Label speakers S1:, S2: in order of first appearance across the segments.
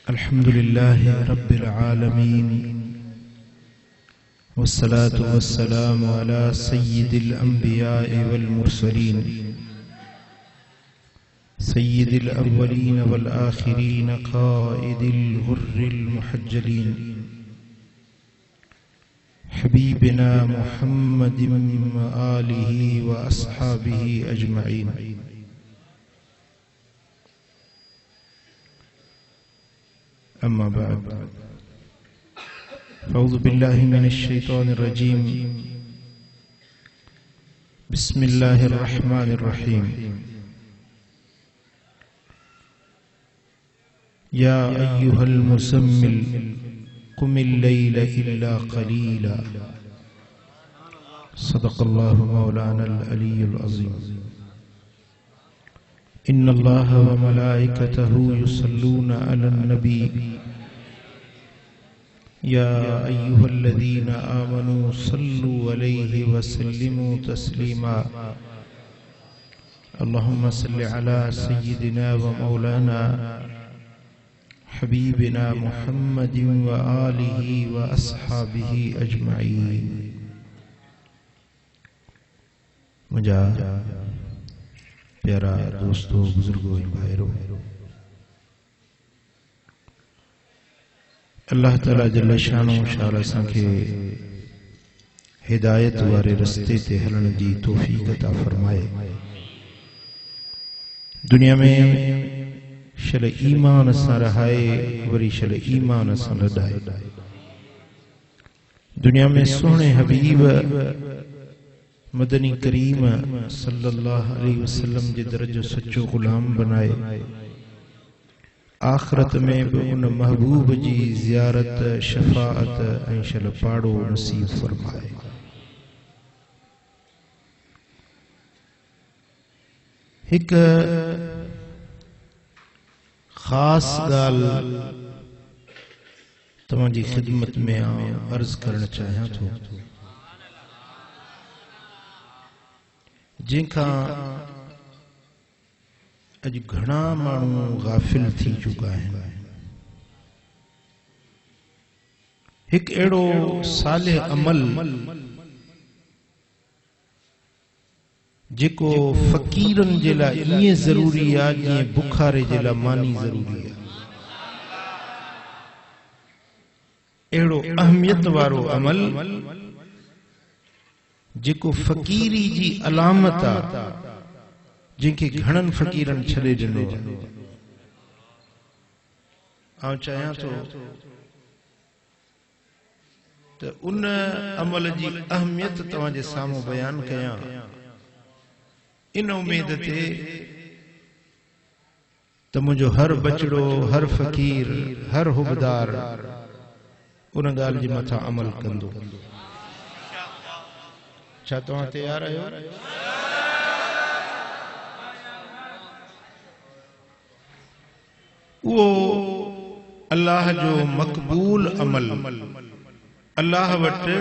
S1: अल्हम्दुलिल्लाहि रब्बिल आलमीन वस्सलातु वस्सलामु अला सय्यिदिल अंबिया'i वल मुरसलीन सय्यिदिल अव्वलीन वल आखिरीन क़ाइदिल गुर्रिल मुहज्जलीन हबीबिना मुहम्मदिन व आलिहि व अस्हाबिहि अजमईन। अम्मा बाद अऊज़ु बिल्लाहि मिनश शैतानिर रजीम बिस्मिल्लाहिर रहमानिर रहीम। या अय्युहल मुज़म्मिल कुमिल लैल इल्ला क़लीला सदक़ल्लाहु मौलानल अलीयुल अज़ीम। इन्नल्लाह व मलाइकतहु युसल्लूना अलन नबी या अय्युहल्लज़ीना आमनू सल्लू अलैहि व सल्लिमू तस्लीमा। अल्लाहुम्मा सल्लि अला सय्यिदिना व मौलाना हबीबिना मुहम्मदिन व आलिहि व अस्हाबिहि अजमईन। मुझा प्यारा दोस्तों, बुजुर्गों, भाइयों, अल्लाह ताला जल्ल शानो शाला संखे हिदायत वारे रस्ते ते हलण जी तौफीक अता फरमाए। दुनिया में शल ईमान सां रहाए, वरी शल ईमान सां लॾाए। दुनिया में सोहणे हबीब मदनी करीम सल्लल्लाहु अलैहि वसल्लम जे दर जो सच्चो गुलाम बनाए। आखिरत में भी उन महबूब जी ज़ियारत, शफाअत ऐं शल पाड़ो नसीब फरमाए। हिक खास गाल तव्हांजी खिदमत में अर्ज करण चाहियां थो, जिनका अज घणा मानू गाफिल थी चुका है। एक एड़ो साले अमल जेको फकीरन जे लाइ इएं ज़रूरी आहे जीअं बुखारे जे लाइ मानी ज़रूरी आहे। एड़ो अहमियत वारो अमल जेको फकीरी जी अलामत आहे, जिनके घणन फकीरन छड़े दिनो। आउं चाहियां थो त उन अमल जी अहमियत तव्हांजे साम्हूं बयान कयां, इन उम्मीद ते त मुंहिंजो हर बचड़ो, हर फकीर, हर हुबदार उन ॻाल्हि जे मथां अमल कंदो। छा तव्हां तैयार आहियो? वो अल्लाह जो मक़बूल अमल, अल्लाह वटि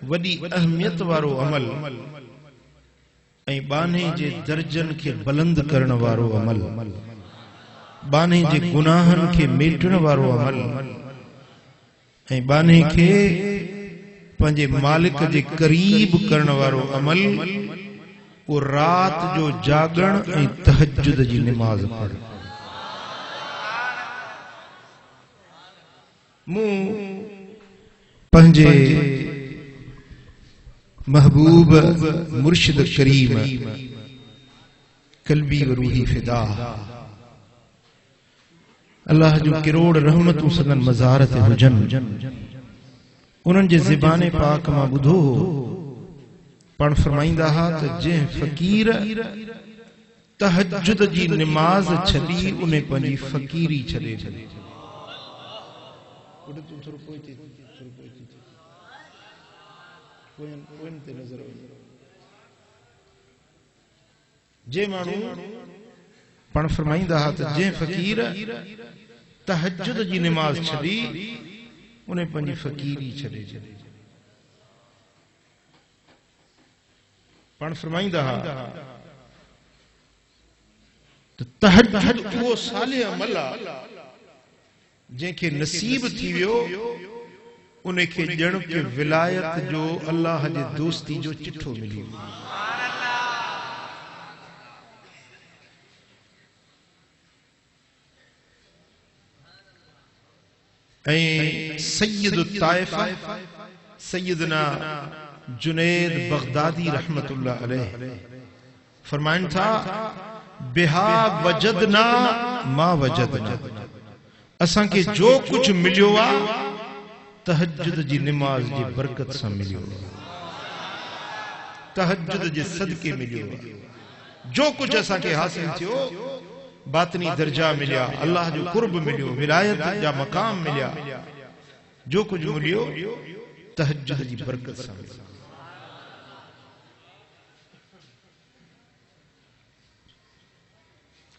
S1: वॾी अहमियत वारो अमल ऐं बाने जे दर्जन खे बुलंद करण वारो अमल, बाने जे गुनाहन खे मेटण वारो अमल ऐं बाने खे पंहिंजे मालिक जे करीब करण वारो अमल, वो रात जो जागण ऐं तहज्जुद जी नमाज पढ़। मूं पंहिंजे महबूब मुर्शिद करीम कल्बी व रूही फिदा अल्लाह जो किरोड़ रहमतूं सदन मज़ार ते हुजन, उन्हनि जे ज़बाने पाक मां ॿुधो पण फरमाईंदा हा त जंहिं फ़कीर तहज्जुद जी नमाज छॾी, उन पंहिंजी फ़कीरी छॾे छॾी। जे माण्हू पण फरमाईंदा हा त जंहिं फ़कीर तहज्जुद जी नमाज छॾी, उन पंहिंजी फ़कीरी छॾे छॾी। पण फरमाईंदा हा त तहज्जुद वो साले अमल आहे जंहिंखे नसीब थी वियो उनखे ॼण के विलायत जो अल्लाह जे दोस्ती जो चिठो मिली वियो। ऐं सैयद ताइफा सैयदना जुनैद बगदादी रहमतुल्लाह अलैह फरमाइन था बिहा वजदना मा वजदना, असां के जो कुछ मिलियो आ तहज्जुद जी नमाज जी बरकत सां मिलियो, तहज्जुद जे सदके मिलियो। जो कुछ असां के हासिल थियो बातनी दर्जा मिलिया, अल्लाह जो कुर्ब मिलियो, विलायत जा मकाम मिलिया, जो कुछ मिलियो तहज्जुद जी बरकत सां मिलियो।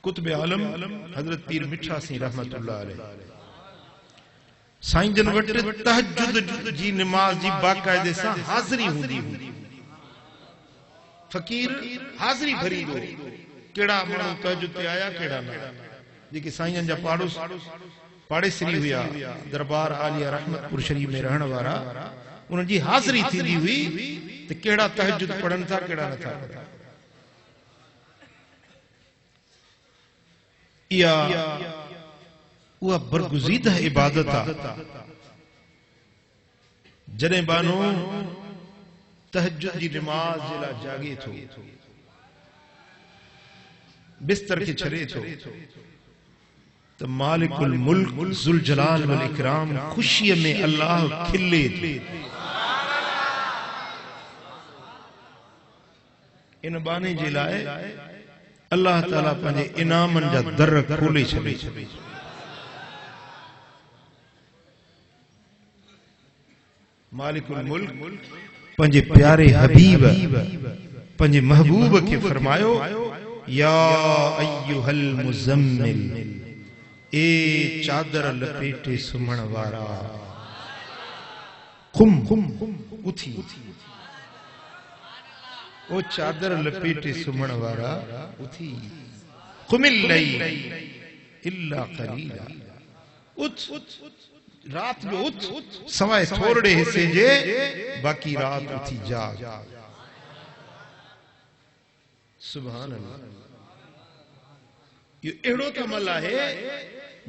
S1: कुतुब आलम हजरत पीर मिठा सिंह रहमतुल्लाह अलैह साईं जन वटि तहज्जुद जी नमाज जी बाकायदे सां हाज़िरी हूंदी हुई। फ़कीर हाज़िरी भरी दो केड़ा माण्हू तहज्जुद ते आया केड़ा न, जेके साईं जा पाड़ेसरी हुआ दरबार आलिया रहमतपुर शरीफ में रहण वारा, उन जी हाज़िरी थींदी हुई त केड़ा तहज्जुद पढ़न था केड़ा नथा पढ़न। या उहा बरगुज़ीदा इबादत आ जॾहिं बानो तहज्जुद जी नमाज जे लाइ जागे थो, बिस्तर के छड़े थो तो मालिकुल मुल्क ज़ुल जलाल वल इकराम खुशी में अल्लाह खिले थो। इन बाने जे लाए अल्लाह ताला पंहिंजे इनामन जा दर खोले छॾे। मालिकुल मुल्क पंहिंजे प्यारे हबीब पंहिंजे महबूब के फरमायो या अय्युहल मुज़म्मिल, ए चादर लपेटे सुम्हण वारा, कुम उथी, ओ चादर लपेटे सुम्हण वारा उथी, कुमिल लैल इल्ला क़लीला, उठ रात जो उठ सवाए थोड़े हिस्से जे बाकी रात उथी जाग। सुभान अल्लाह, ये एड़ो कमल है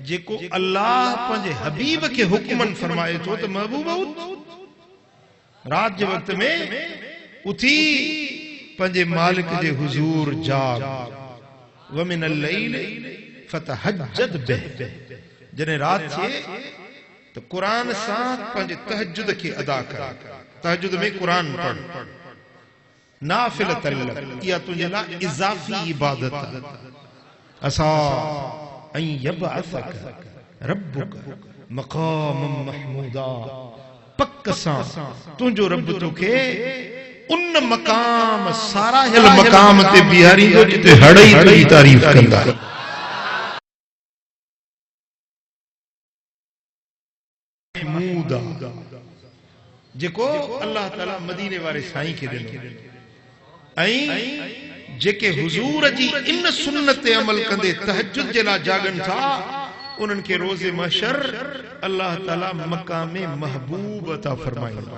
S1: जेको अल्लाह पंहिंजे हबीब के हुक्मन फरमाए थो त महबूब उठ, रात जे वक्त में उथी पंहिंजे मालिक जे हुजूर जाग। व मिनल लैल फतहज्जद बिह, जने रात थे तो कुरान सां पंहिंजे तहज्जुद के अदा कर। तहज्जुद में कुरान पढ़, नाफिलतल लक, या तुझे ला इजाफी इबादत असा अन यबअसक रब्बुक मकामम महमूदा, पक्क सां तुझो रब तोखे उन मकाम सारा हिल मकाम ते बिहारींदो जिते हड़ई तुझी तारीफ कंदा। महमूदा जेको अल्लाह ताला मदीने वारे साईं के ॾिनो, ऐं जेके हुजूर जी इन सुन्नत ते अमल कंदे तहज्जुद जे लाइ जागन था उन्हनि खे रोज़े महशर अल्लाह ताला मकामे महबूब अता फरमाईंदो।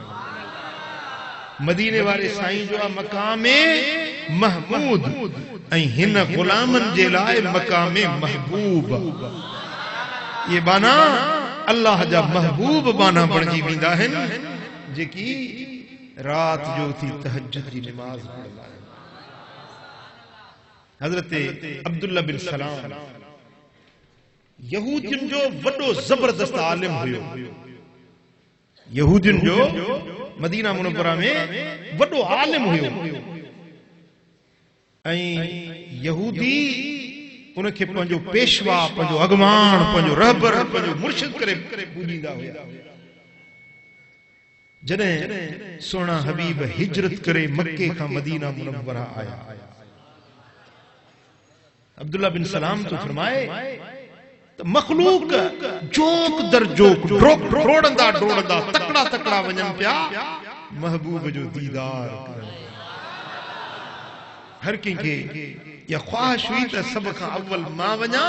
S1: मदीने वाले साईं जो मकामे महमूद ऐं हिन गुलामन जे लाइ मकामे महबूब। ये बाना अल्लाह जा महबूब बाना बणजी वेंदा आहिनि जेकी रात जो थी तहज्जुद जी नमाज पढ़ंदा आहिनि। हजरत अब्दुल्ला बिन सलाम यहूदियुनि जो वॾो ज़बरदस्त आलिम हुयो। यहूदियुनि जो मदीना मुनव्वरा में वॾो आलिम हुयो, ऐं यहूदी उनखे पंहिंजो पेशवा, पंहिंजो अॻवान, पंहिंजो रहबर, पंहिंजो मुर्शिद करे पूॼींदा हुया। जॾहिं सोना हबीब हिजरत करे मक्के खां मदीना मुनव्वरा आया, अब्दुल्ला बिन सलाम तो फरमाए तो मखलूक जोक दर जोक ड्रोड़ंदा ड्रोड़ंदा तकड़ा तकड़ा वञनि पिया महबूब जो दीदार करण। हर कंहिंखे या ख्वाहिश हुई त सभ खां अव्वल मां वञा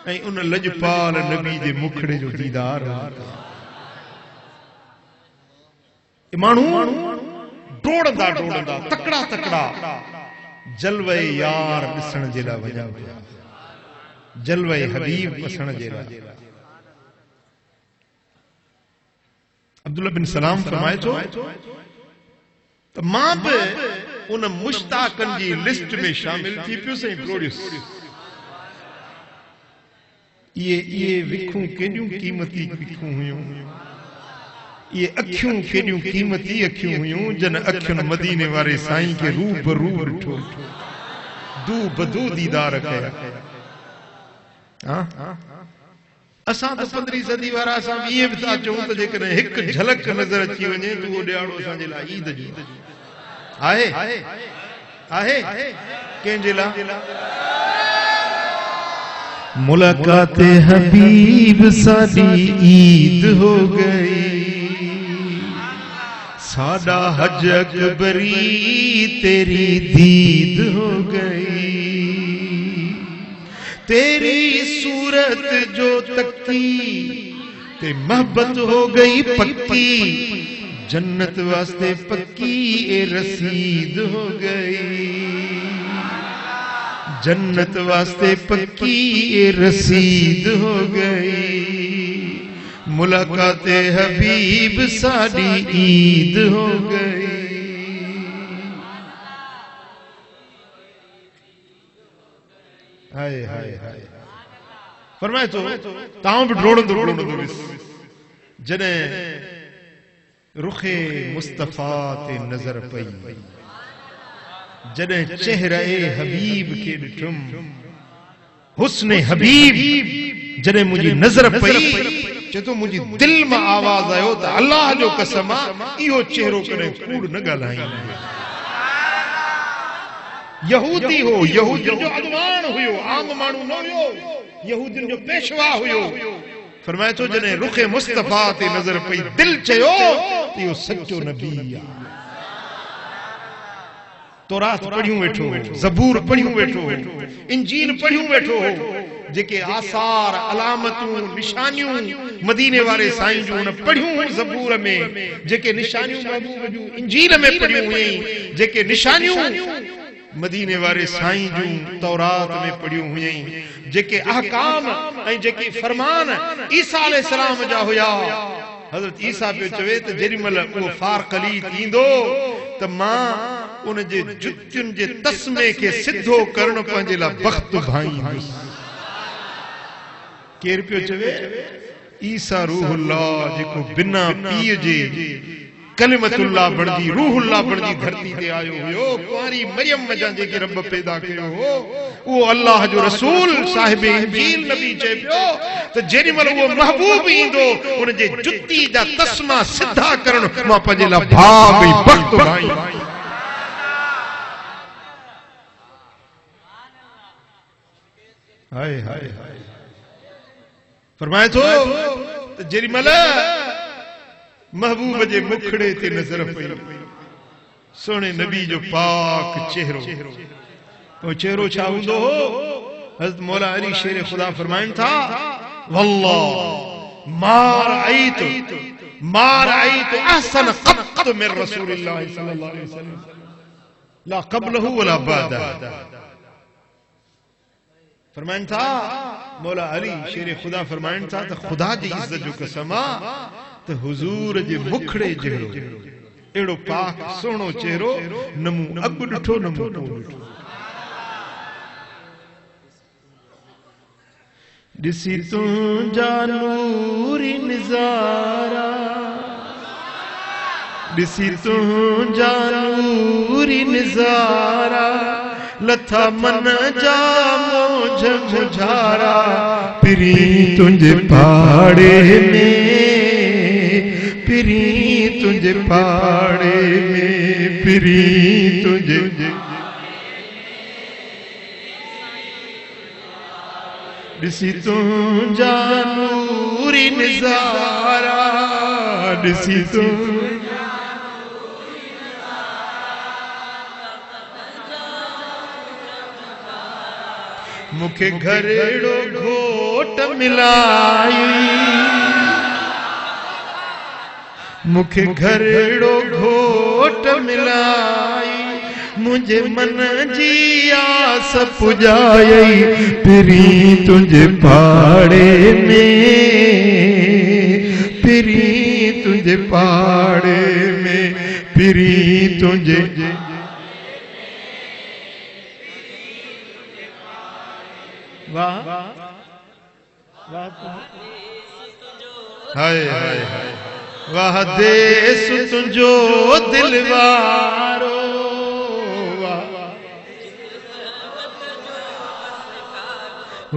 S1: ऐं उन लजपाल नबी जे मुखड़े जो दीदार माण्हू डोड़ंदा डोड़ंदा तकड़ा तकड़ा जलवे यार ॾिसण जे लाइ वञा पिया, जलवे हबीब ॾिसण जे लाइ। अब्दुल्ला बिन सलाम फरमाए थो त मां बि उन मुश्ताकनि जी लिस्ट में शामिल थी पियो सही प्रोड्यूस। ये विखूं केॾियूं कीमती विखूं हुयूं, ये अखियूं केॾियूं कीमती अखियूं हुयूं जन अखियुनि मदीने वारे साईं खे रूबरू ॾिठो, दू बदू दीदार कया। असां त 15वीं सदी वारा असां ईअं बि था चऊं त जेकॾहिं हिकु झलक नज़र अची वञे त उहो ॾियारो असांजे लाइ ईद जो आहे आहे कंहिंजे लाइ। मुलाकाते हबीब साडी ईद हो गई, साडा हज अकबरी तेरी दीद हो गई, तेरी सूरत जो तकती ते मोहब्बत हो गई पक्की, जन्नत वास्ते पक्की ए रसीद हो गई, जन्नत वास्ते पक्की ए रसीद हो गई, मुलाकाते हबीब साडी ईद हो गई। हाय हाय हाय फरमाए तो ताऊं भी डोड़ंदो डोड़ंदो जने रुखे मुस्तफा ते नजर पई, जने चेहरे हबीब के ॾिठुम, हुस्ने हबीब जने मुझी नजर पई, चेतो मुझी दिल में आवाज आयो त अल्लाह जो कसम इहो चेहरो करे कूड़ न ॻाल्हाई। यहूदी हो, यहूदियुनि जो अॻवान हुयो, आम माण्हू न हुयो, यहूदियुनि जो पेशवा हुयो। फरमाए थो जॾहिं रुखे मुस्तफा ते नज़र पई, दिल चयो त इहो सचो नबी आहे। तौरात पढ़ियूं वेठो, ज़बूर पढ़ियूं वेठो, इंजील पढ़ियूं वेठो, जेके आसार अलामतूं निशानियूं मदीने वारे साईं जूं न पढ़ियूं ज़बूर में, जेके निशानियूं महबूब जूं इंजील में पढ़ियूं हुई, जेके निशानियूं मदीने वारे साईं जूं तौरात में पढ़ियूं हुई, जेके अहकाम ऐं जेके फरमान ईसा अलैहिस्सलाम जा हुया। हज़रत ईसा पे चवे त जेॾीमहिल उहो फारकली थींदो त मां उन जे जुतियुनि जे तस्मे खे सिधो करण पंहिंजे लाइ बख़्त भाईंदुसि। केर पियो चवे? ईसा रूहुल्लाह, जेको बिना पीउ जे कलिमतुल्लाह बणजी रूहुल्लाह बणजी धरती ते आयो हुयो, कुंवारी मरियम जा जेके रब पैदा कयो हो, वो अल्लाह जो रसूल साहिब इंजील नबी चए पियो त जेॾीमहिल उहो महबूब ईंदो उन जे जुती जा तस्मा सिधा करण मां पंहिंजे लाइ भाग ऐं बख़्त भाई। हाय हाय हाय फरमाए थो त जेॾीमहिल महबूब जे मुखड़े ते नजर पई, सोने नबी जो पाक चेहरो, वो चेहरो छा हूंदो हो? हज़रत मौला अली शेर खुदा फरमाइनि था, वल्लाह मा रअयतु अहसन क़त्त मिन रसूलिल्लाह सल्लल्लाहु अलैहि वसल्लम ला क़ब्लहु वला बादह। फरमाइनि था मौला अली शेर खुदा फरमाइनि था त खुदा जी इज्जत जो कसम त हुजूर जे मुखड़े जहिड़ो अहिड़ो पाक सुहिणो चेहरो न मूं अॻु ॾिठो न मूं पोइ ॾिठो। ॾिसी तुंहिंजा नूरी नज़ारा, ॾिसी तुंहिंजा नूरी नज़ारा, लथा मन जा मोझ मुझारा, पिरी तुंहिंजे पाड़े में, पिरी तुझे पाड़े में, पिरी तुझे ॾिसी तुंहिंजा नूरी नज़ारा, ॾिसी तुंहिंजा मूंखे घरेड़ो घोट घोट मिलाई मुखे घरड़ो घोट मिलाई मुझे मन जी आस पुजाई पिरी तुझे पाड़े में पिरी तुझे पाड़े में पिरी तुझे वाह हाय हाय हाय वाह देश तुझो दिलवारो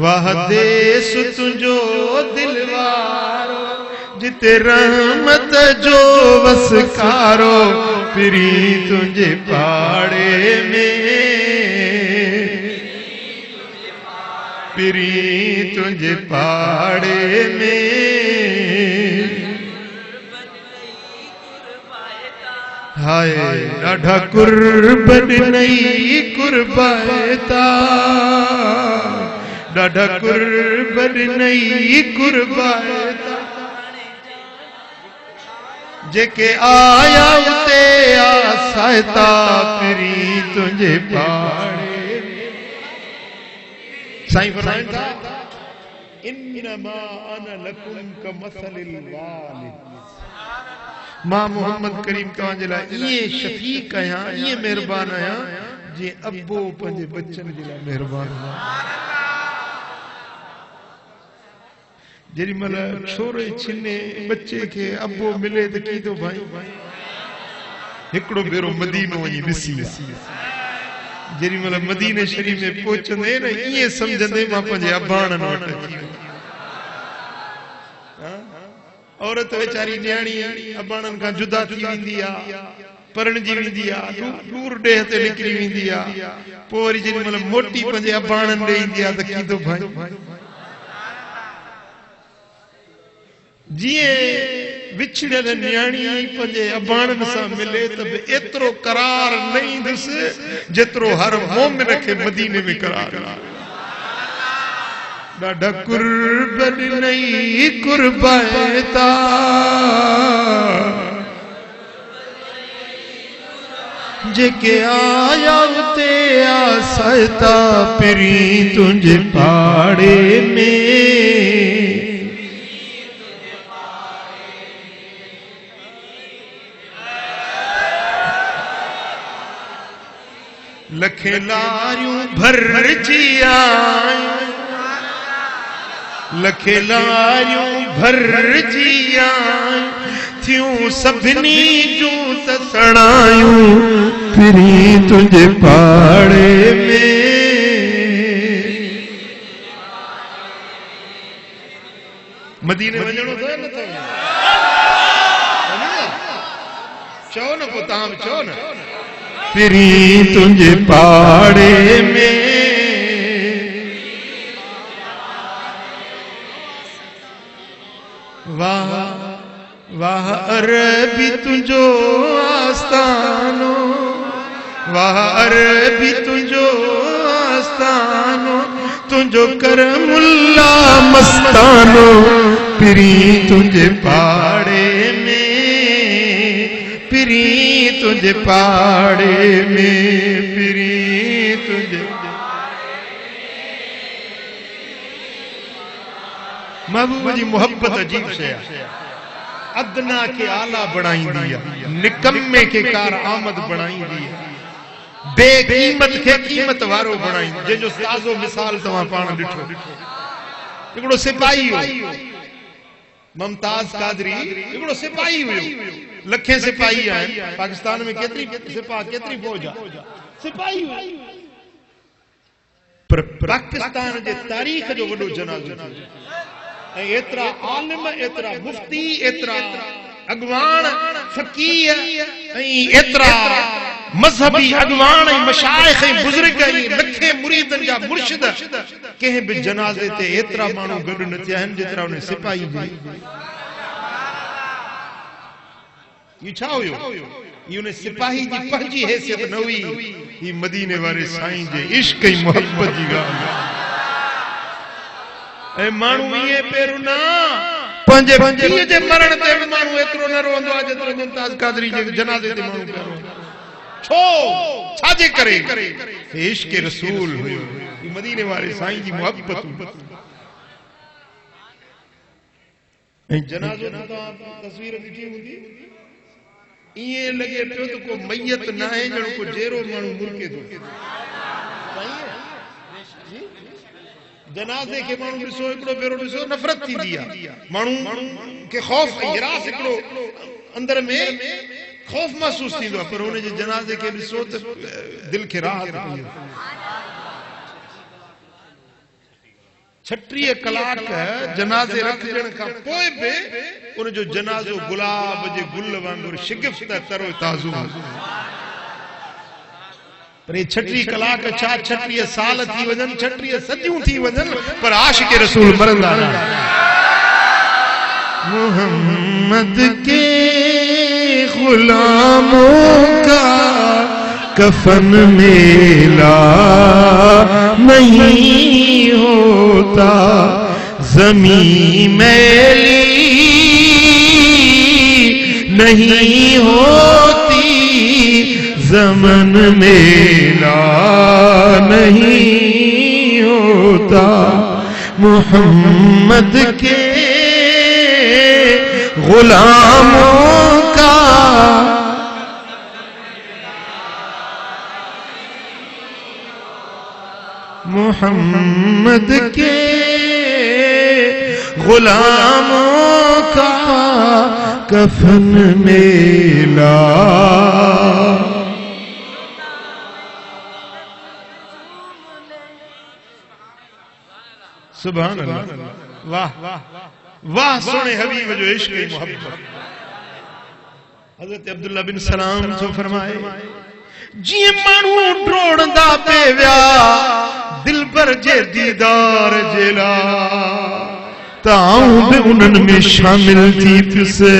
S1: वाह देश तुझो दिलवारो जिते रहमत जो वसकारो पिरी तुझे पाड़े में पिरी तुझे पाड़े में हाय ॾाढा कुर्बन नई कुर्बायता ॾाढा कुर्बन नई कुर्बायता जेके आया उते आसायता पिरी तुझे पाड़े साईं फरमाइनि था इन्नमा अना लकुम कमसलिल वालिद मां मोहम्मद करीम तव्हांजे लाइ इहे शफीक आहियां इहे महिरबान आहियां जीअं अबो पंहिंजे बच्चनि जे लाइ महिरबान जेॾी महिल छोरे छिने बच्चे खे अबो मिले त की थो भाई हिकिड़ो भेरो मदीनो वञी ॾिसी जेॾी महिल मदीने शरीफ़ में पहुचंदे न ईअं सम्झंदे मां पंहिंजे अबाणनि वटि अची वियो औरत वेचारी न्याणी अबाणनि खां जुदा थी वेंदी आहे परणजी वेंदी आहे दूर ॾेह ते निकिरी वेंदी आहे पोइ वरी जेॾी महिल मोटी पंहिंजे अबाणनि ॾे ईंदी आहे त की थो भाई जीअं विछड़ियल न्याणी पंहिंजे अबाणनि सां मिले त बि एतिरो करार न ईंदुसि जेतिरो हर मोमिन खे मदीने में करार ॾाढा कुर्बन नई कुर्बायता जेके आया उते आसायता पिरी तुझे पाड़े में लखे लारियूं भरजी आयूं लखे लारियूं भरजी आयूं थियूं सभिनी जूं त सणायूं पिरी तुझे पाड़े में मदीने वञणो अथव न अथव चओ न पोइ तव्हां बि चओ न पिरी तुझे पाड़े में वाह वाह अरबी तुझो आस्तानो वाह अरबी तुझो आस्तानो तुझो करमुल्ला मस्तानो पिरी तुझे पाड़े में पिरी तुझे पाड़े में पिरी तुझे महबूब जी मोहब्बत अजीब शइ आहे अदना के आला बनाईंदी आहे निकम्मे के कार आमद बनाईंदी आहे बेकीमत के कीमत वारो बनाईंदी जंहिंजो ताज़ो मिसाल तव्हां पाण ॾिठो हिकिड़ो सिपाही हो मुमताज कादरी हिकिड़ो सिपाही हुयो लखे सिपाही आहिनि पाकिस्तान में केतिरी फौज आहे सिपाही पर पाकिस्तान जे तारीख़ जो वॾो जनाज़ो थियो एतरा आलिम एतरा मुफ्ती एतरा अगवान फकीह एतरा मजहबी अगवान मशाइख बुजुर्ग लखे मुरीदन जा मुर्शिद कंहिं बि जनाज़े ते एतरा माण्हू गॾु न थिया आहिनि जेतिरा उन सिपाही जी ये छा हुयो ये उन सिपाही जी पंहिंजी हैसियत न हुई ही मदीने वारे साईं जे इश्क ऐं मोहब्बत जी ॻाल्हि ए मानू ये पेरू ना पंजे पंजे जे मरण ते मानू एतरो न रोंदो आ जेतरो मुमताज कादरी जे जनाजे ते मानू पेरू छो छाजे करे इश्क रसूल हुयो मदीने वाले साईं जी मोहब्बत ए जनाजो तो तस्वीर ॾिठी हूंदी ये लगे पियो तो को मैयत ना है जण को जेरो मानू मुर्के दो जनाजे के मानू ॾिसो हिकिड़ो भेरो ॾिसो नफ़रत थींदी आहे मानू के खौफ हिरास हिकिड़ो अंदर में खौफ महसूस थींदो आहे पर उन जे जनाजे के ॾिसो त दिल खे राहत पई 36 कलाक जनाजे रखजण खां पोइ बि उन जो जनाज़ो गुलाब जे गुल वांगुरु शिगफ्त तरो ताज़ो पर 36 कलाक छा 36 साल थी वजन 36 सदियूं थी वजन पर आशिक रसूल मरंदा न मोहम्मद के गुलामों का कफन मेला नहीं होता ज़मीं मैली नहीं होती ज़मन मेला नहीं होता मोहम्मद के गुलामों का मोहम्मद के गुलामों का कफन मेला सुभान अल्लाह वाह वाह सोने हबीब जो इश्क की मोहब्बत हजरत अब्दुल्ला बिन सलाम तो फरमाए जी मानू ड्रोड़दा पे व्या दिल पर जे दीदार जेला ताऊं भी उन्हनि में शामिल थी पिसे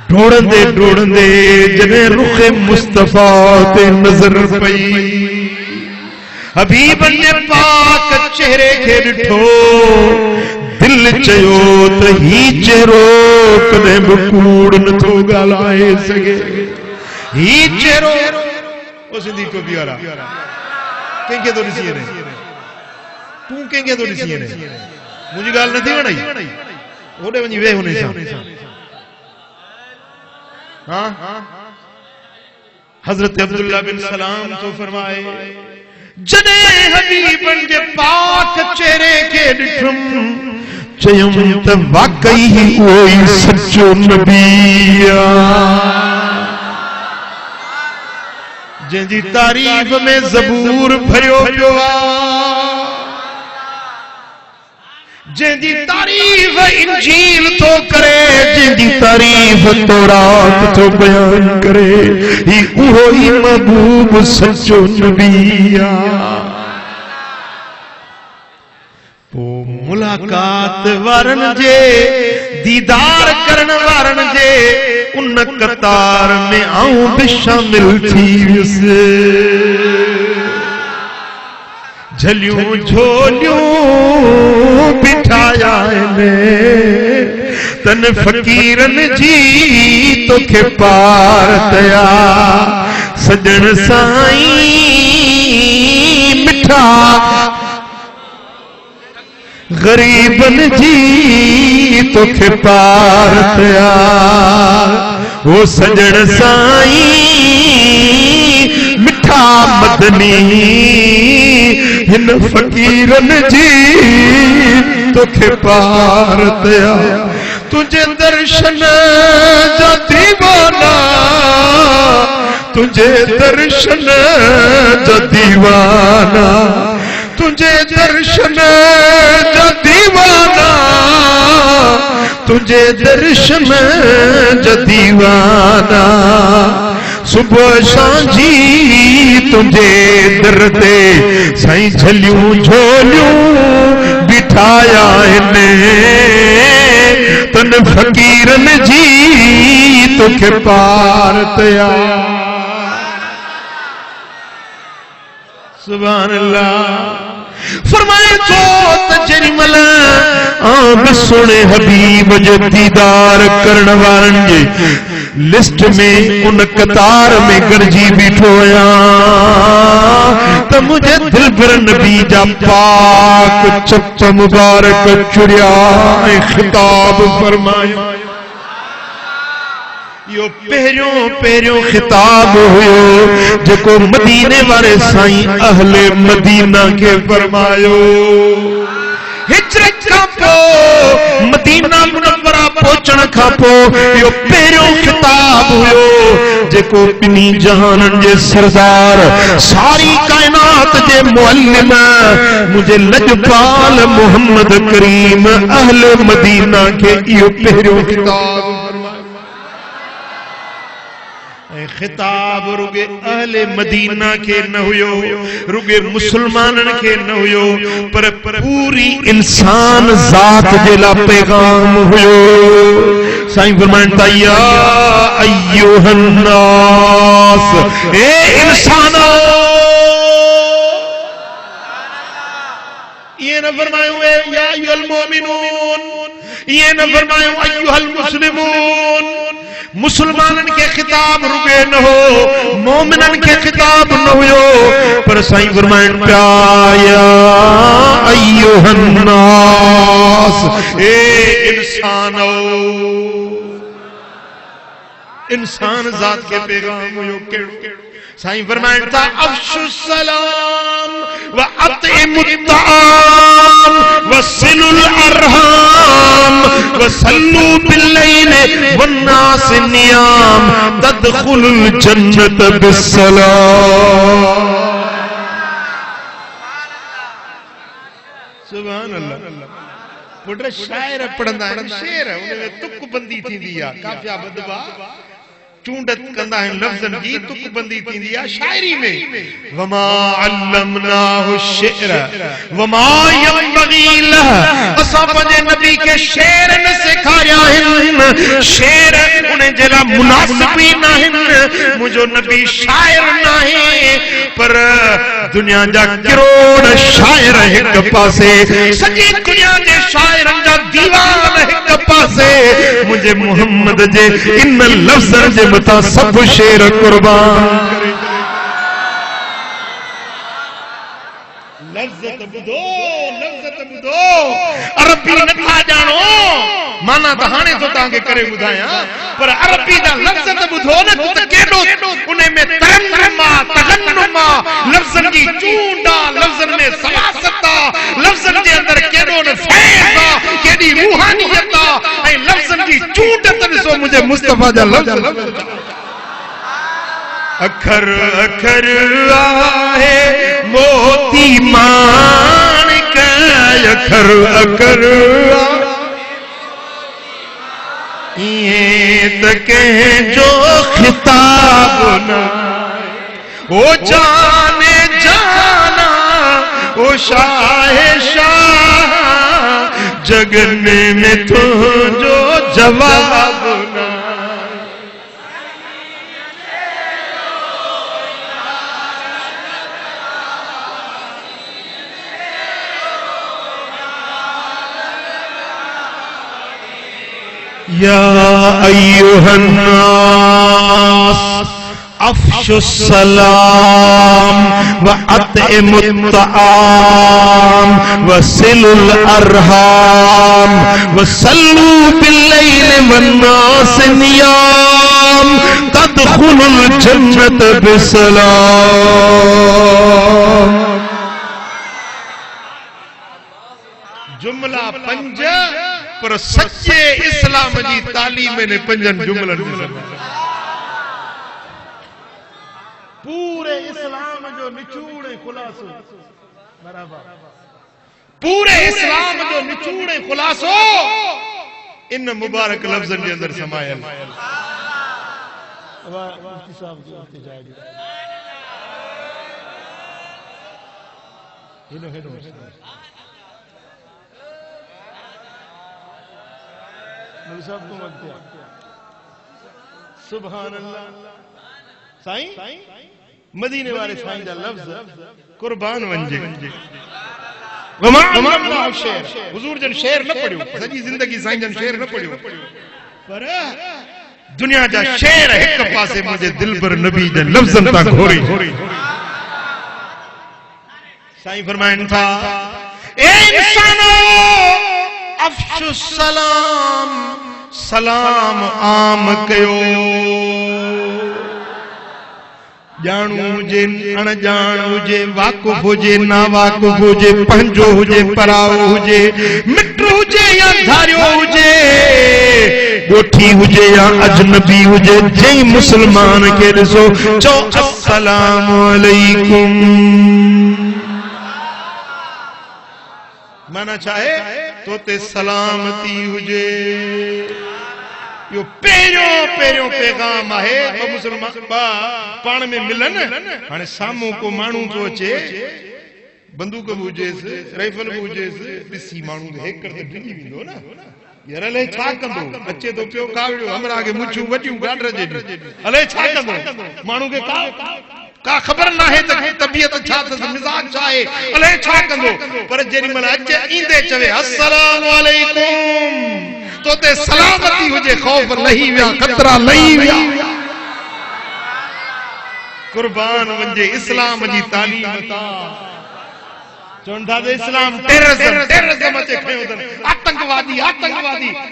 S1: ढोड़ंदे जने रुखे मुस्तफा ते नजर पई हबीब ने पाक चेहरे खे ॾिठो दिल चयो त ही चेहरो कदे भी कूड़ नथो ॻाल्हाए सघे ही चेहरो ओ सिंधी टोपी वाला कंहिंखे तो ॾिसी वञे तूं कंहिंखे तो ॾिसी वञे मुंहिंजी ॻाल्हि नथी वणे होॾे वञी वेह हुन सां हाँ हजरत अब्दुल्ला बिन सलाम तो फरमाए जने हबीबन जे पाक चेहरे के ॾिठुम चयुम त वाकई ही उहो सच्चो नबी जंहिंजी तारीफ़ में ज़बूर भरियो पियो जंहिंजी तारीफ़ इंजील तो करे जंहिंजी तारीफ़ तौरात तो बयान करे ही उहो ही महबूब सच्चो नबी पो मुलाकात वारन जे दीदार करण वारन जे उन कतार में आऊं भी शामिल थी वियुसि झलियूं झोलियूं बिठाया तन फकीरन जी तोखे पार तया सजन साईं मिठा गरीबन जी तोखे पार तया वो सजन साईं मिठा मदनी हिन फकीरन जी तोखे पार तया तुझे दर्शन जा दीवाना तुझे दर्शन जा दीवाना तुझे दर्शन जा दीवाना तुझे दर्शन जा दीवाना सुबह सांझी तुझे दर ते साईं झलियूं झोलियूं बिठाया इने तन फकीरन जी तोखे पार तया सुभान अल्लाह फरमाए तो जमल आम सुने हबीब जो दीदार करण वारन जे लिस्ट में उन कतार में गरजी बीठोया तो मुझे दिल भर नबी जा पाक चप मुबारक चुड़िया खिताब फरमाया। यो पहिरियों पहिरियों खिताब हुयो जो मदीने वाले साईं अहले मदीना के फरमायो। हिजरत का पो मदीना मुनव्वरा पहुंचण का पो यो पहिरियों खिताब हुयो जेको बिनी जहानन जे सरदार सारी कायनात जे मुअल्लिम मुझे लजपाल मोहम्मद करीम अहले मदीना के यो पहिरियों खिताब खिताब रुगे अहले मदीना के न हुयो रुगे मुसलमानन के न हुयो पर पूरी इंसान जात जेला पैगाम हुयो। साईं फरमाता या अय्युहन नास ए इंसानो ये न फरमायो या अय्युहल मोमिनून ये न फरमायो अय्युहल मुस्लिमून। मुसलमानन के खिताब रुके न हो मोमिनन के खिताब न हुयो पर साईं फरमाइन या अय्युहन नास ए इंसानो इंसान जात के पैगाम हुयो केड़ो साईं फरमाइन था अफ्शु सलाम व अतइमुत ताम व सिलुल अरहाम व सल्लू बिल्लैल वन्नास नियाम तदखुलुल जन्नत बिस्सलाम। सुभान अल्लाह। पुत्र शायर पढ़ंदा आहिनि शेर उनमें तुक बंदी थींदी आहे काफिया बदबा चूंडत कंदा आहिनि लफ्ज़न जी तुक बंदी थींदी आहे शायरी में। वमा अल्लमनाहु शि'r वमा यंबगी लह असां पंहिंजे नबी के शेर न सिखाया आहिनि शेर उन जे लाइ मुनासिब ई न आहिनि। मुंहिंजो नबी शायर न आहे पर दुनिया जा करोड़ शायर हिक पासे सॼी दुनिया जे शायरनि जा दीवान हिक पासे मुझे मोहम्मद जे इन लफ्ज़न जे मथा सब शेर कुर्बान करे। लफ्ज़त बुधो अरबी नथा जानो माना त हाणे तो तांखे करे बुधाया पर अरबी दा लफ्ज़त बुधो न त केडो उने में तरन्नुमा तगन्नुमा लफ्ज़न की चूंडा लफ्ज़न में सलासता लफ्ज़न जे अंदर केडो न फैज़ा केडी रूहानियत ऐ लफ्ज़न की चूंडत ॾिसो मुझे मुस्तफा जा लफ्ज़ अखर अखर आहे मोती माणिक अखर अखर ये त कंहिंजो खिताब न ओ जाने जाना ओ शाहे शाह जगने में तुझो जवाब न। या अय्युहन नास अफ्शु सलाम व अतइमुत ताम व सिलुल अरहाम व सल्लू बिल्लैल वन्नास नियाम तदखुलुल जन्नत बिसलाम। जुमला पंज पर सच्चे इस्लाम जी तालीम ने पंजन जुमलन पूरे इस्लाम जो निचूड़ खुलासो बराबर पूरे इस्लाम जो निचूड़ खुलासो इन मुबारक लफ्ज़न के अंदर समायल। मुफ्ती साहब जो जाएगी हेलो हेलो सब को मत सुभान अल्लाह। साईं मदीने वाले साईं जा लफ्ज़ कुर्बान वंजे हुजूर जन शेर न पढ़ियो, सजी जिंदगी साईं जन शेर न पढ़ियो, पर दुनिया जा शेर एक पासे मुझे दिल पर नबी जन लफ्ज़न ता घोरी। साईं फरमाइन था, ए इंसानो अफ़शु सलाम, सलाम आम कयो। जानू हुजे अणजान हुजे, वाकुफ हुजे ना वाकुफ हुजे, पंहिंजो हुजे पराओ हुजे, मिट्रो हुजे या धारियो हुजे, गोठी हुजे या अजनबी हुजे, जई मुसलमान के ॾिसो चओ अस्सलामु अलैकुम। माना चाहे तो ते सलामती हुजे। यो पहिरियों पैगाम आहे। मुसलमान पाण में मिलन, हाणे साम्हूं को माण्हू थो अचे, बंदूक बि हुजेसि, राइफल बि हुजेसि, ॾिसी माण्हू हेक करे डिॼी वेंदो न, यार अलाए छा कंदो, अचे तो पियो कावड़ियो, हमरा के मुछूं वॾियूं गाडर जेॾियूं, अलाए छा कंदो, माण्हू खे का ख़बर न आहे त तबियत छा अथसि, मिज़ाज छा आहे, अलाए छा कंदो, पर जेॾी महिल अचे ईंदे चवे अस्सलामु अलैकुम, तो ते सलामती हुजे, खौफ लही विया, खतरा लही विया। कुर्बान वंजे इस्लाम जी तालीम ता। चवंदा त इस्लाम टेररिज्म अचे खयो अथनि, आतंकवादी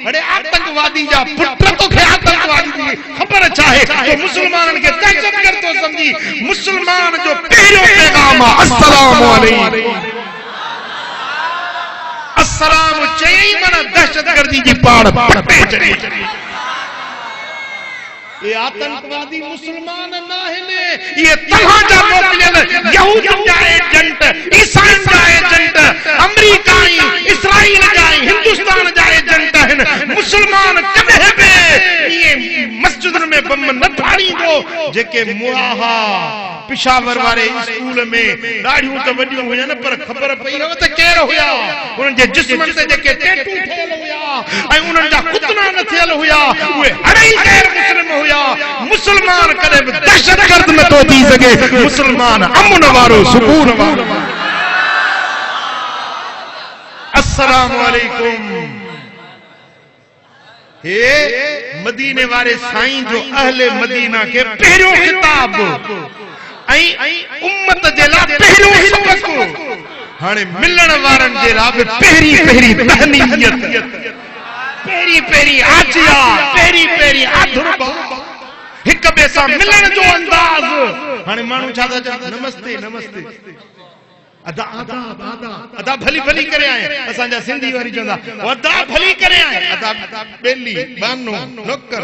S1: अड़े आतंकवादी जा पुट तोखे आतंकवादी जी ख़बर छा आहे, तो मुसलमाननि खे दहशतगर्द तो समझी। मुसलमान जो पहिरियों पैगाम आहे अस्सलामु अलैकुम। अस्सलाम चई माना दहशतगर्दी जी पाड़ पटे चढ़ी। ये आतंकवादी मुसलमान ना है, ये तव्हां जा मोकिलियल यहूद जा एजेंट, ईसाई जा एजेंट, अमेरिकाई, इसराइल जा, हिंदुस्तान जा एजेंट आहिनि। मुसलमान कॾहिं बि ये मस्जिदनि में बम न फाड़ींदो। जेके मुआहा पिशावर वारे स्कूल में ॾाढियूं त वॾियूं हुयनि, पर ख़बर पई हो त केरु हुया, उन्हनि जे जिस्मनि ते जेके टैटू ठहियल हुया ऐं उन्हनि जा कुतना न थियल हुया, उहे अड़ई गैर मुस्लिम हुया। मुसलमान कॾहिं बि दहशतगर्द नथो थी सघे, मुसलमान अमन वारो, सुकून वारो। अस्सलामु अलैकुम। हे मदीने वारे साईं जो अहले मदीना के पहिरियों खिताब ऐं उम्मत जे लाइ पहिरियों सबक। हाणे मिलण वारनि जे लाइ बि पहिरीं तहनीयत, पहिरीं आजिया, पहिरीं आधुरबा, हिक ॿिए सां मिलण जो अंदाज़। हाणे माण्हू छा था चवनि, नमस्ते नमस्ते, अदा अदा अदा अदा भली करे आए। असांजा सिंधी वारी चवंदा अदा भली करे आए, अदा बेली बानो नौकर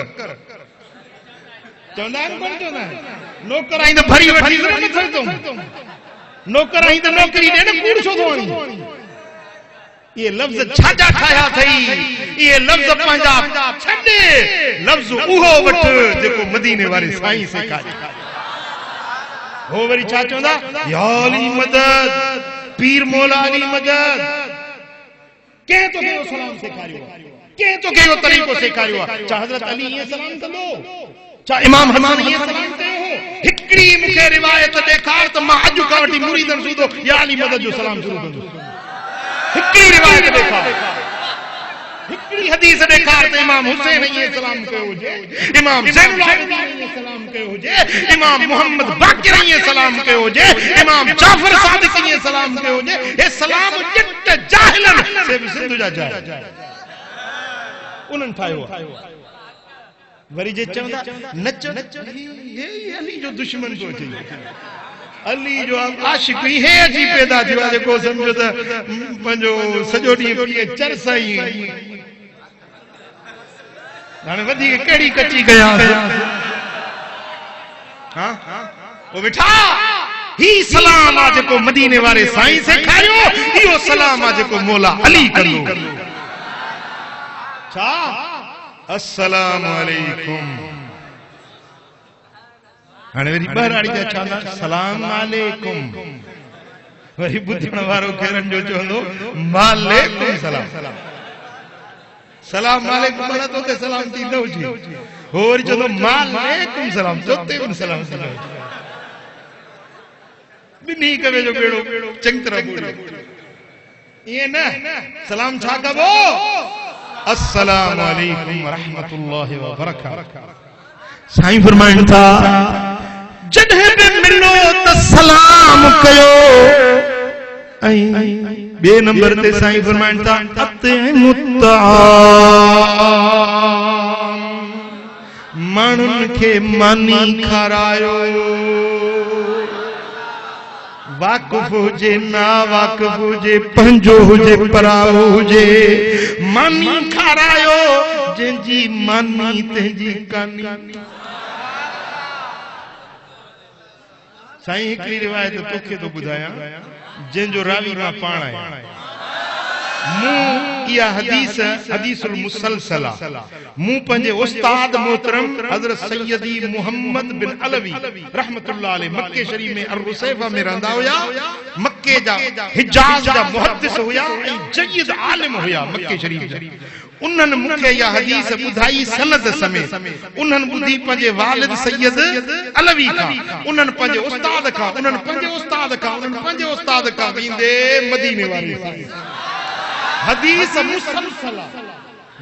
S1: चवंदा आहिनि, कोन चवंदा आहिनि नौकर आई त भरी वठी नथो तो, नौकर आई त नौकरी ॾे न, कूड़ छो थो आणी। ये लफ्ज़ छाजा ठाया थई, ये लफ्ज़ पंहिंजा छॾे, लफ्ज़ उहो वठ जेको मदीने वारे साईं सेखारे। हो वरी छा चवंदा, या अली मदद, पीर मौला अली मदद। कंहिं तो कहिड़ो सलाम सेखारियो, कंहिं तो कहिड़ो तरीक़ो सेखारियो आहे। छा हज़रत अली ईअं सलाम कंदो, छा इमाम हसन ईअं सलाम कयो हो? हिकिड़ी मूंखे रिवायत ॾेखार त मां अॼु खां वठी मुरीदनि सूदो या अली मदद जो सलाम शुरू कंदो। हिकिड़ी रिवायत ॾेखार, हिकिड़ी हदीस ॾेखार त इमाम हुसैन ईअं सलाम कयो हुजे, इमाम ज़ैनुल आबिदीन ईअं सलाम कयो हुजे, इमाम मोहम्मद बाक़िर ईअं सलाम कयो हुजे, इमाम जाफर सादिक ईअं सलाम कयो हुजे। हे सलाम ॼट जाहिलन से बि सिंध जा जाहिल उन्हनि ठाहियो आहे। वरी जे चवंदा नच हे अली जो दुश्मन थो अचे, अली जो आशिक ही है अची पैदा थियो आहे, जेको सम्झो त पंहिंजो सॼो ॾींहुं पीए चरस ई। हाणे वधीक कहिड़ी कची कया, हाँ वो बेटा ही सलाम आहे जेको मदीने वारे साईं सेखारियो, इहो सलाम आहे जेको मौला अली कंदो। छा अस्सलामु अलैकुम। हाणे वरी बहराड़ी जा चवंदा सलाम अलैकुम, वरी ॿुधण वारो खेरनि जो चवंदो वालेकुम सलाम। सलाम अलैकुम माना तो ते सलाम थी न हुजे, हो वरी चवंदो वालेकुम सलाम, तो ते बि सलाम थी न हुजे। ॿिन्ही कवे जो बेड़ो चङी तरह ॿोलियो। ये न सलाम छा कबो अस्सलाम वालेकुम व रहमतुल्लाहि व बरकातहू। साईं फरमाइन था जॾहिं बि मिलो त सलाम कयो। बे नंबर ते साईं फरमाइन था माण्हुनि खे मानी खारायो। वाक़ुफ़ हुजे ना वाक़ुफ़ हुजे पंहिंजो हुजे पराओ हुजे मानी खारायो। जंहिंजी मानी तंहिंजी कानी। साईं हिकिड़ी रिवायत तोखे तो ॿुधायां जंहिंजो रावी मां पाण आहियां। मूं इहा हदीसुल मुसलसला मूं पंहिंजे उस्ताद मोहतरम हज़रत सैयदी मुहम्मद बिन अलवी रहमतुल्लाह अलैह मक्के शरीफ में अर-रुसैफा में रहंदा हुया। मक्के जा हिजाज जा मुहद्दिस हुया ऐं जय्यद आलिम हुया मक्के शरीफ जा। उन्हनि मूंखे इहा हदीस ॿुधाई सनद समेत। उन्हनि ॿुधी पंहिंजे वालिद सैयद अलवी खां, उन्हनि पंहिंजे उस्ताद खां, उन्हनि पंहिंजे उस्ताद खां, उन्हनि पंहिंजे उस्ताद खां वेंदे मदीने वारी हदीस मुसलसला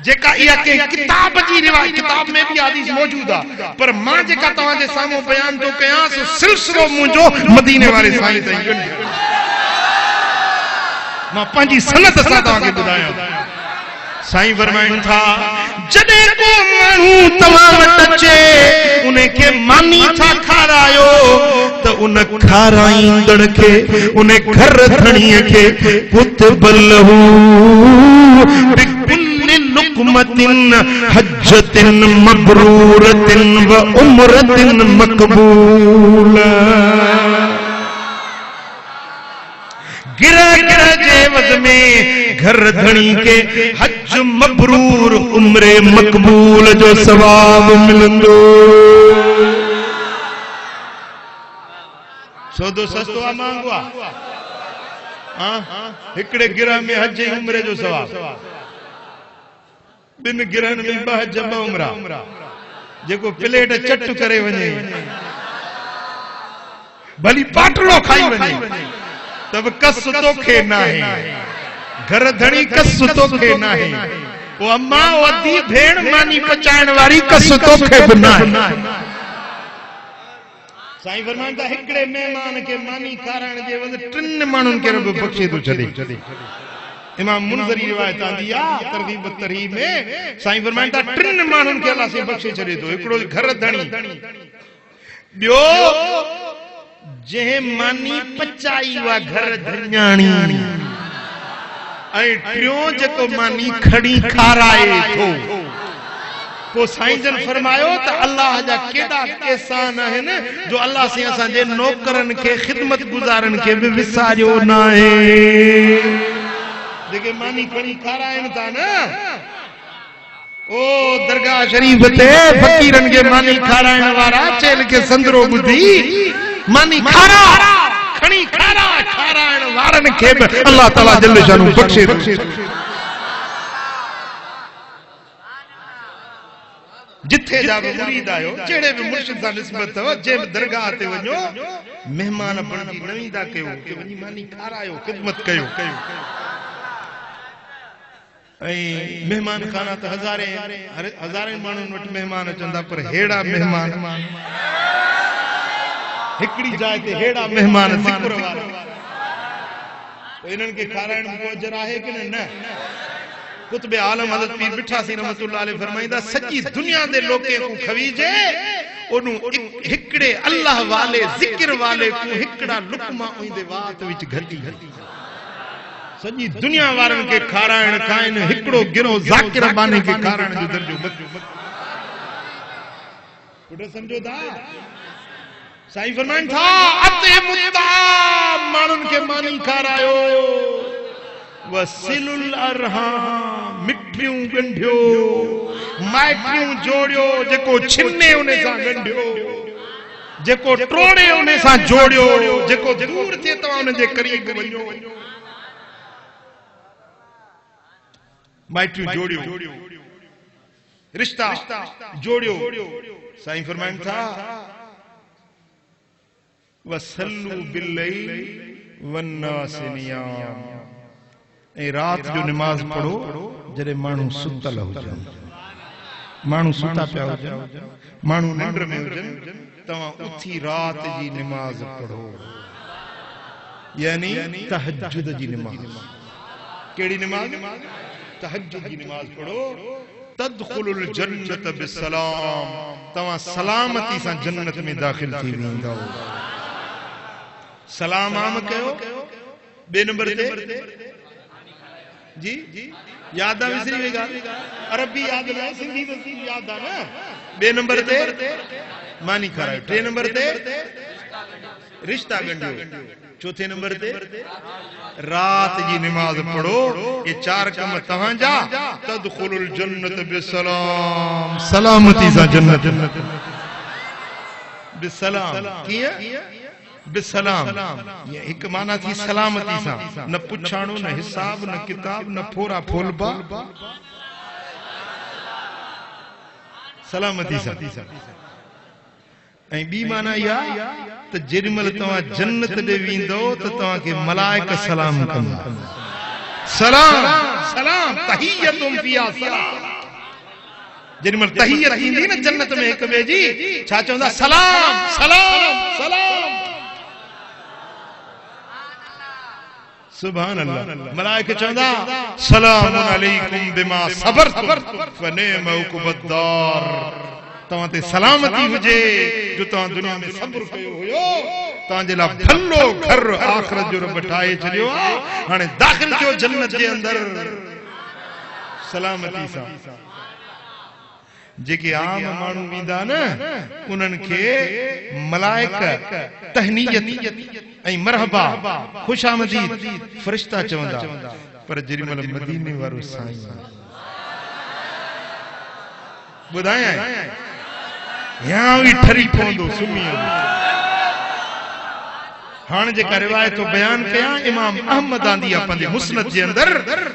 S1: जेका इहा के किताब जी रिवायत किताब में भी हदीस मौजूद आ पर मां जेका तव्हां जे साम्हूं बयान तो कयां सो सिलसिलो मुंहिंजो मदीने वारे साईं ताईं गंढियो। मां पंहिंजी सनद सां तव्हांखे ॿुधायां। साईं फरमाइनि था जॾहिं को माण्हू तव्हां वटि अचे उन खे मानी था खारायो त उन खाराईंदड़ खे उन घर धणीअ खे कुतबलहू बिकुल्लि लुक़मतिन हज्जतिन मबरूरतिन व उमरतिन मक़बूल। गिरह गिरह जे वज़ में घर धणी के हज मबरूर उम्रे मक़बूल जो सवाब मिलंदो। सौदो सस्तो आ महांगो आ? हिकड़े गिरह में हज उम्रे जो सवाब, बिन गिरहन में ब हज ब उमरा। जेको प्लेट चट करे वने भली पाटलो खाई वने तब कस तोखे ना है। घर धणी कस तोखे ना है। वो अम्मा वदी भेण मानी पचाइण वारी कस तोखे भी ना है। साईं फरमाइनि था हिकड़े मेहमान के मानी खाराइण जे वद टिन माण्हुनि खे रब बख़्शे थो छॾे। इमाम मुनज़री रिवायत आंदी आ तरगीब तरहीब में साईं फरमाइनि था टिन माण्हुनि खे अल्लाह से बख़्शे छॾे थो। हिकिड़ो घर धणी, ॿियो जंहिं मानी पचाई हुआ घर धन्याणी, ऐं टियों जेको मानी खड़ी खाराए थो। को साईं जन फरमायो त अल्लाह जा केॾा एहसान आहिनि जो अल्लाह से असांजे नौकरनि खे ख़िदमत गुज़ारनि खे बि विसारियो न आहे। जेके मानी खड़ी खाराइनि था न ओ दरगाह शरीफ ते फ़कीरनि खे मानी खाराइण वारा चेल खे संदरो ॿुधी मानी खारा खणी खारा खाराइण वारनि खे बि अल्लाह ताला जल्ल शानू बख़्शे। जिथे जा भी मुरीद आयो जेड़े भी मुर्शिद सां निस्बत अथव जे दरगाह ते वञो मेहमान बणजी नवींदा कयो कि वञी मानी खारायो ख़िदमत कयो। ऐं मेहमान खाना त हज़ारे माण्हुनि वटि मेहमान अचंदा पर हेड़ा मेहमान हिकड़ी जाइ ते हेड़ा मेहमान ज़िक्र वारा इन्हनि खे खाराइण में अजर आहे कि न? कुतबे आलम हज़रत पीर बिठा सी रहमतुल्लाह अलैह फरमाइंदा सच्ची दुनिया दे लोके को खवीजे ओनु हिकड़े अल्लाह वाले जिक्र वाले को हिकड़ा लुकमा उंदे वात विच घटी। सॼी दुनिया वारनि खे खाराइण खाइन हिकड़ो गिरो ज़ाकिर बाने खे खाराइण जो दर्जो पुट समझो था। साईं फरमाइनि था अते मुता माण्हुनि खे मानी खारायो वसिलुल अरहाम मिठियूं ॻंढियो माइटियूं जोड़ियो जेको छिने उन सां ॻंढियो जेको टोड़े उन सां जोड़ियो जेको दूर थिए तव्हां उन जे करीब वञो। माइटियूं जोड़ियो रिश्ता जोड़ियो। साईं फरमाइनि था वसल्लू बिल्लैल वन्नास नियाम ऐं रात जो नमाज पढ़ो जॾहिं माण्हू सुतल हुजनि, माण्हू सुता पिया हुजनि, माण्हू निंड में हुजनि, तव्हां उथी रात जी नमाज पढ़ो, यानी तहज्जुद जी नमाज। केड़ी नमाज? तहज्जुद जी नमाज पढ़ो। तदखुलुल जन्नत बिस्सलाम, तव्हां सलामती सां जन्नत में दाखिल थी वेंदो। सलाम आम कयो। बे नंबर ते जी याद आ विसरी वे गाल, अरबी याद न, सिंधी याद आ न। बे नंबर ते मानी खारायो। टे नंबर ते रिश्ता गंढियो। चौथे नंबर ते रात जी नमाज पढ़ो। ये चार कम तव्हांजा। तदखुलुल जन्नत बिस्सलाम, सलामती सां जन्नत बिस्सलाम। कीअं? बिस्सलाम। ये एक माना थी सलामती सां, न पुछाणो, न हिसाब, न किताब, न फोरा फोलबा, सलामती सां। ऐं ॿी माना इहा त जेॾीमहिल तव्हां जन्नत ॾे वेंदो त तव्हांखे मलाइक सलाम कंदा। सलाम सलाम तहियतुम फिया सलाम। जेॾीमहिल तहियत ईंदी न जन्नत में हिक ॿिए जी, छा चवंदा? सलाम सलाम सलाम। सुभान अल्लाह। मलाइक चवंदा सलामुन अलैकुम बिमा सबरतुम फनिअम उक़बद्दार। तव्हां ते सलामती हुजे जो तव्हां दुनिया में सब्र कयो हुयो, तव्हांजे लाइ भलो घर आख़िरत जो रब ठाहे छॾियो आहे। हाणे दाख़िल थियो जन्नत जे अंदर सलामती सां। जेके आम माण्हू वेंदा न उन्हनि खे मलाइक तहनीयत ऐं मरहबा खुशामदीद फरिश्ता चवंदा, पर जेॾीमहिल मदीने वारो साईं ॿुधायां यहाँ भी ठरी पवंदो सुम्ही। हाणे जेका रिवायत बयान कया इमाम अहमद आंदी आहे पंहिंजे मुस्नद जे अंदर,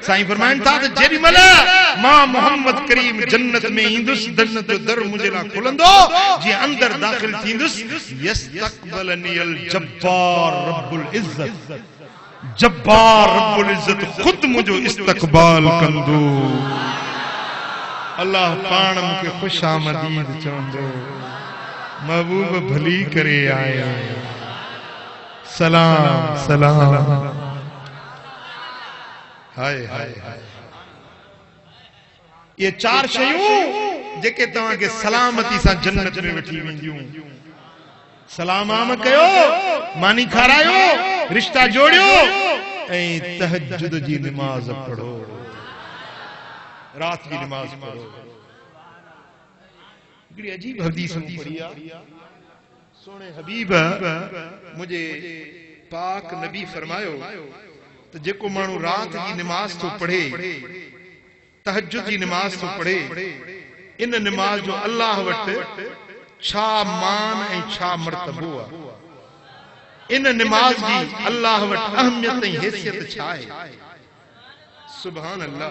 S1: साईं फरमाइनि था त जेॾीमहिल मां मोहम्मद करीम जन्नत में ईंदुसि, जन्नत जो दर मुंहिंजे लाइ खुलंदो, जीअं अंदर दाख़िल थींदुसि, यस्तक़बिलनियल जब्बार रब्बुल इज़्ज़त, जब्बार रब्बुल इज़्ज़त खुद मुंहिंजो इस्तक़बाल कंदो। अल्लाह पाण मूंखे खुशामदीद चवंदो, महबूब भली करे आया, सलाम सलाम। हाय हाय हाय। ये चार शयूं जेके तव्हांखे सलामती सां जन्नत में वठी वेंदियूं। सलाम आम कयो, मानी खारायो, रिश्ता जोड़ियो ऐं तहज्जुद जी नमाज पढ़ो, रात की नमाज पढ़ो। हिकिड़ी अजीब हदीस पढ़ी आहे। सोने हबीब मुझे पाक नबी फरमायो तो जेको मानू रात की नमाज तो पढ़े, तहज्जुद की नमाज तो पढ़े, इन नमाज जो अल्लाह वट छा मान ऐं छा मर्तबो आहे, इन नमाज की अल्लाह वट अहमियत ऐं हैसियत छा है। सुभान अल्लाह।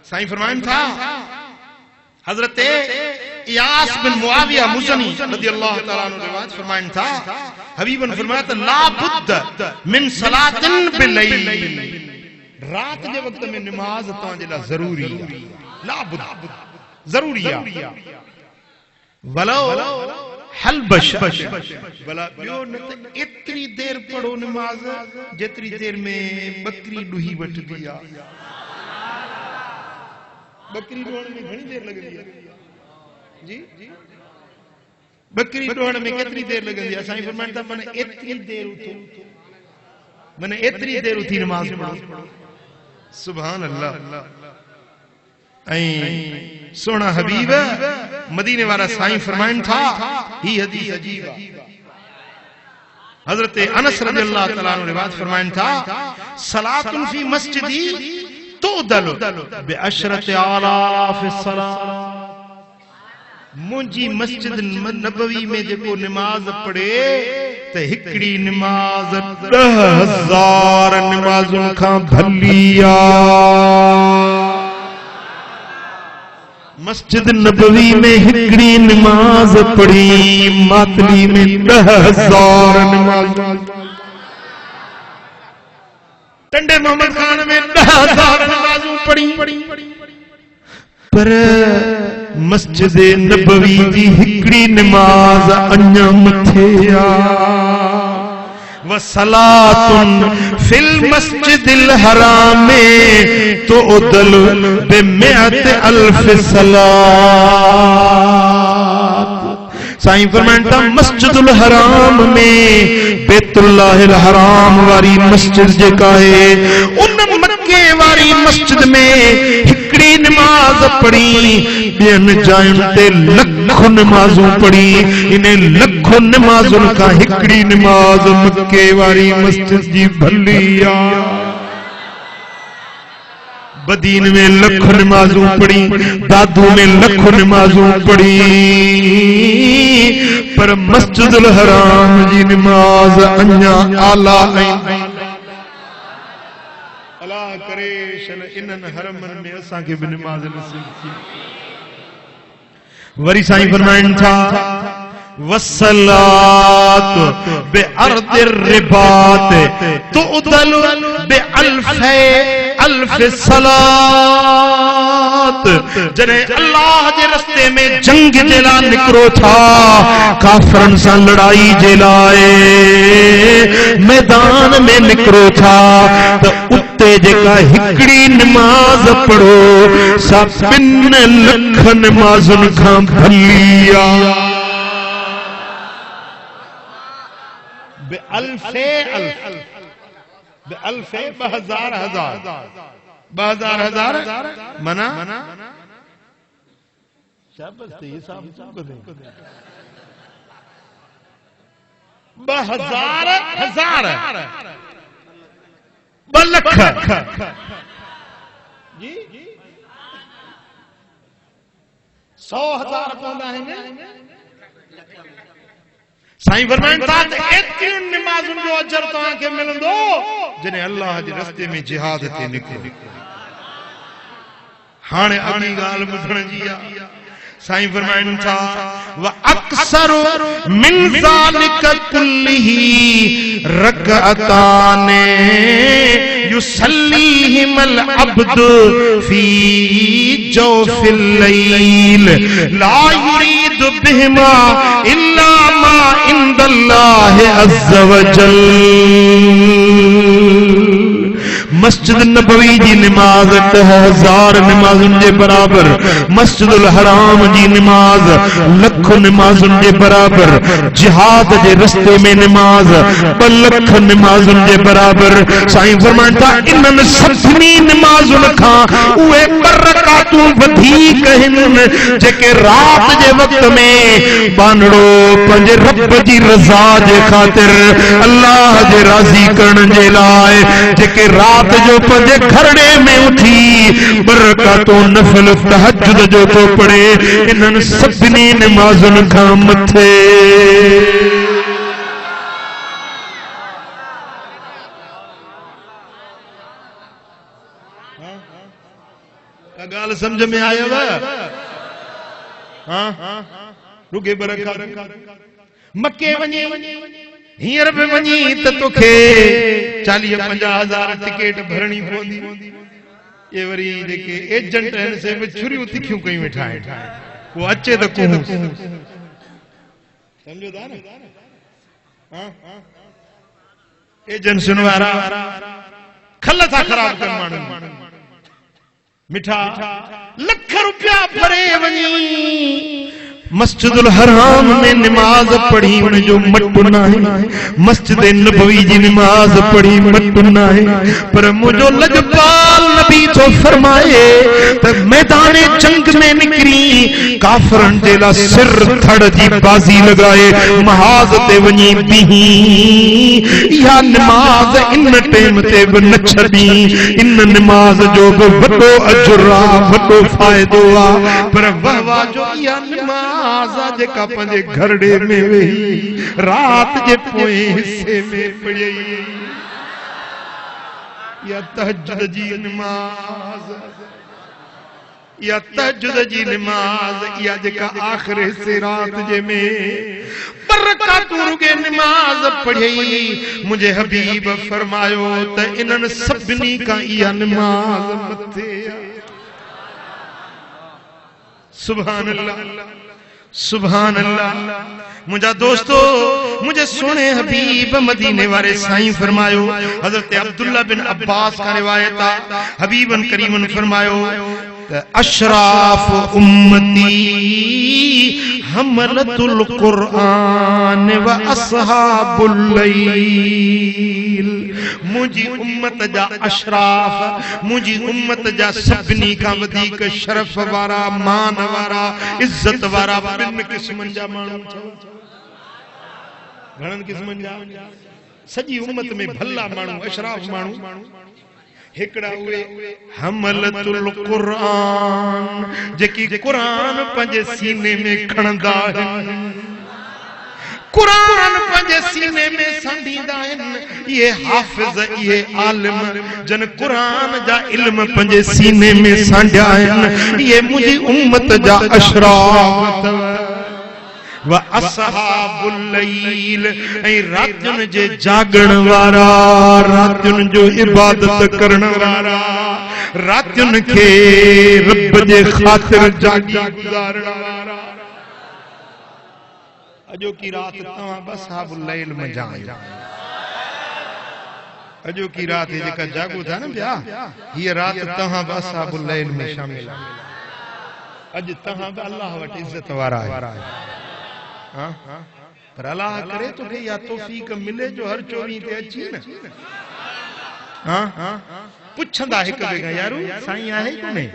S1: साईं फरमाइन था हजरत इयास बिन मुआविया मुज़नी रज़ियल्लाहु तआला अन्हु रिवायत फरमाइन था, हबीबन फरमाया त ला बुद्द मिन सलातिन बिलैल, रात के वक्त में नमाज तव्हांजे लाइ ज़रूरी आहे। ला बुद्द ज़रूरी आहे। वलो हल बश भला ॿियो न त एतिरी देर पढ़ो नमाज जेतिरी देर में बकरी ॾुही वठदी आहे। बकरी ॾोहण में घणी देर लगंदी है जी? बकरी ॾोहण में केतिरी देर लगंदी है? साईं फरमाइनि था माने एतिरी देर उथो, माने एतिरी देर उथी नमाज पढ़ो। सुभान अल्लाह। ऐं सोना हबीब मदीने वाला साईं फरमाइनि था ही हदीस अजीब है। हजरत अनस रज़ियल्लाहु तआला अन्हु रिवायत फरमाइनि था सलातुन फी मस्जिदी तुदल बिअशरत आलाफ सलात, मुंहिंजी मस्जिद नबवी में जेको नमाज पढ़े त हिकड़ी नमाज 10,000 नमाज़ुनि खां भली आहे। मस्जिद नबवी में हिकड़ी नमाज पढ़ी, मातली में 10,000 नमाज, टंडे मोहम्मद खान में 10,000 पर मस्जिद नबवी जी हिकड़ी नमाज अञा मथे आ वसलातुन फिल मस्जिदिल हराम में तो उदल बिमिअत अल्फ सलात। साईं फरमाता मस्जिदुल हराम में बैतुल्लाहिल हराम वारी मस्जिद जेका है उन मक्के वारी मस्जिद में हिकड़ी नमाज पढ़ी ॿियनि जायुनि ते लखों नमाजूं पढ़ी इन्हें लखों नमाजुन का हिकड़ी नमाज मक्के वारी मस्जिद जी भली आ। बदीन में लखों नमाजूं पढ़ी दादू में लखों नमाजूं पढ़ी पर मस्जिदुल हराम जी नमाज अञा आला अल्लाह करे शन इन्हनि हरमनि में असां खे बि नमाज नसीब थी। वरी साईं फरमाइनि था वसलात बे अर्दिर रिबात तुदल बे अल्फ सलात। जने अल्लाह जे रस्ते में जंग जे ला निकरो था काफरन सा लड़ाई जे लाए मैदान में निकरो था तो उते जेका हिकड़ी नमाज पढ़ो सभिन लख नमाजुन खां भली आ। बेअल्फे बेअल्फे 2000 मना शाबाश ये साहब को दे 2000 बलख जी 100,000 पौंदा है ने साईं फरमाइनि था एतिरियुनि नमाज़ुनि जो अजर तव्हांखे मिलंदो जॾहिं अल्लाह जे रस्ते में जिहाद ते निकिरो। हाणे अॻी ॻाल्हि ॿुधण जी आहे। साईं फरमाइनि था व अक्सर मिन ज़ालिका कुल्लिही रकअतान युसल्लीहिमल अब्दु फी जौफिल लैल ला युरीदु बिहिमा इल्ला मा इंदल्लाहि अज़्ज़ व जल। मस्जिद नबवी जी नमाज 1000 नमाजुन जे बराबर मस्जिदुल हराम जी नमाज लखों नमाजुन जे बराबर जिहाद जे रस्ते में नमाज 2 लख नमाजुन जे बराबर। साईं फरमाइनि था इन्हनि सभिनी नमाजुन खां उहे बरकातूं वधीक आहिनि जेके रात जे वक्त में बानड़ो पंहिंजे रब जी रज़ा जे ख़ातिर अल्लाह जे राज़ी करण जे लाइ जेके रात जो पंजे खरड़े में उठी बरकातों नफल तहज्जुद जो तो पढ़े इन्हनि सभिनी नमाजुन खां मथे। ॻाल्हि समझ में आयव? हाँ रुगे बरकात मक्के वञी हींअर बि वञी त तोखे 40-50,000 टिकट भरणी पवंदी। ये वरी जेके एजेंट आहिनि से बि छुरियूं तिखियूं कयूं वेठा आहिनि वो अचे त कोन समझो था न। एजेंसियुनि वारा खल था ख़राब कनि माण्हुनि मिठा लख रुपया भरे वञी मस्जिदुल हराम में नमाज पढ़ी उन जो मटु ना है मस्जिद नबवी जी नमाज पढ़ी मटु ना है पर मुझो लजपाल नबी तो फरमाए त मैदान जंग में निकरी काफरन जेला सिर थड़ जी बाजी लगाए महाज ते वनी बिही या नमाज इन टाइम ते न छडी इन नमाज जो वडो अजरा वडो फायदो आ पर वाह जो या नमाज जेका पंहिंजे घरड़े में वेही रात जे पोए हिस्से में पढ़ी या तहज्जुद जी नमाज या तहज्जुद जी नमाज या जेका आखिर हिस्से रात जे में बरकातूं रुगे नमाज पढ़ी मुझे हबीब फरमायो त इन्हनि सभिनी का इहा नमाज मथे सुभान अल्लाह, सुभान अल्लाह। मुझा दोस्तों, मुझे सोने हबीब मदीने वाले साईं फरमायो, हजरत अब्दुल्ला बिन अब्बास का रिवायत है, हबीबन करीमन फरमायो अशराफ उम्मती हमलतुल कुरआन व असहाबुल लैल। मुझी उम्मत जा अशराफ, मुझी उम्मत जा सभनी का वधीक शरफ वारा, मान वारा, इज्जत वारा बिन किस्मन जा माण्हू घणन किस्मन जा सजी उम्मत में भला माण्हू अशराफ माण्हू हिकड़ा हुए हमलतुल कुरान जेकी कुरान पंजे सीने में खणंदा आहिनि, कुरान पंजे सीने में संडींदा आहिनि। ये हाफिज, ये आलिम जन कुरान जा इल्म पंजे सीने में सांडिया आहिनि, ये मुझी उम्मत जा अशराफ व असहाबुल लैल। ऐ रातन जे जागण वारा, रातन जो इबादत करण वारा, रातन के रब जे खातिर जागी गुजारण वारा। अजो की रात तव्हां असहाबुल लैल में जायो, अजो की रात जेका जागो था ना पिया, ये रात तव्हां असहाबुल लैल में शामिल। अज तव्हां अल्लाह वटि इज्जत वारा है। हाँ? पर अल्लाह करे तो के या तौफीक मिले जो हर 24 ते अची न। हाँ? पुछंदा हिक ॿिए खां यारू साईं आहे कोने,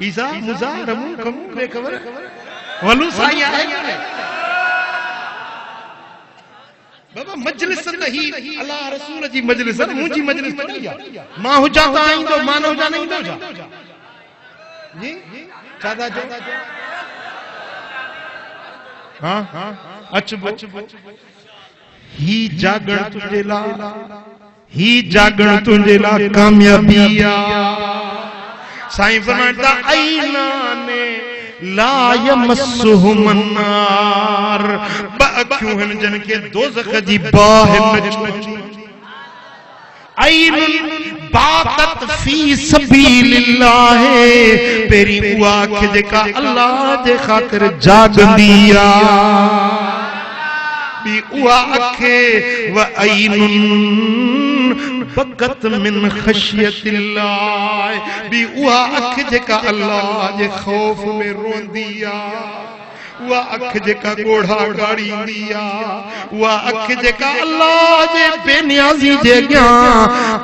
S1: ईसा मुसा रमू कमू बेखबर वलू साईं आहे कोने। बाबा मजलिस त ही अल्लाह रसूल जी मजलिस, मुंजी मजलिस थोड़ी आ। मां हुजा त आईंदो, मां न हुजा न ईंदो छा जी? छादा जो हाँ अचबो ही जागण तुझे ला, ही जागण तुझे ला कामयाबी आ। साईं फरमाता आईना ने ला यमस्सुहुम अन्नार, अखियूं हन जन के दोज़ख जी बाह न छुई। ऐनुन बातत फी सबीलिल्लाह, पेरी उहा अख जेका अल्लाह जे खातिर जागंदी आ। बी उहा अख व ऐनुन बकत मिन खशियतिल्लाह, बी उहा अख जेका अल्लाह जे खौफ में रोंदी आ। वह अख जेका गोढ़ा गाड़ी दिया, वह अख जेका अल्लाह जे बेनियाजी जे गया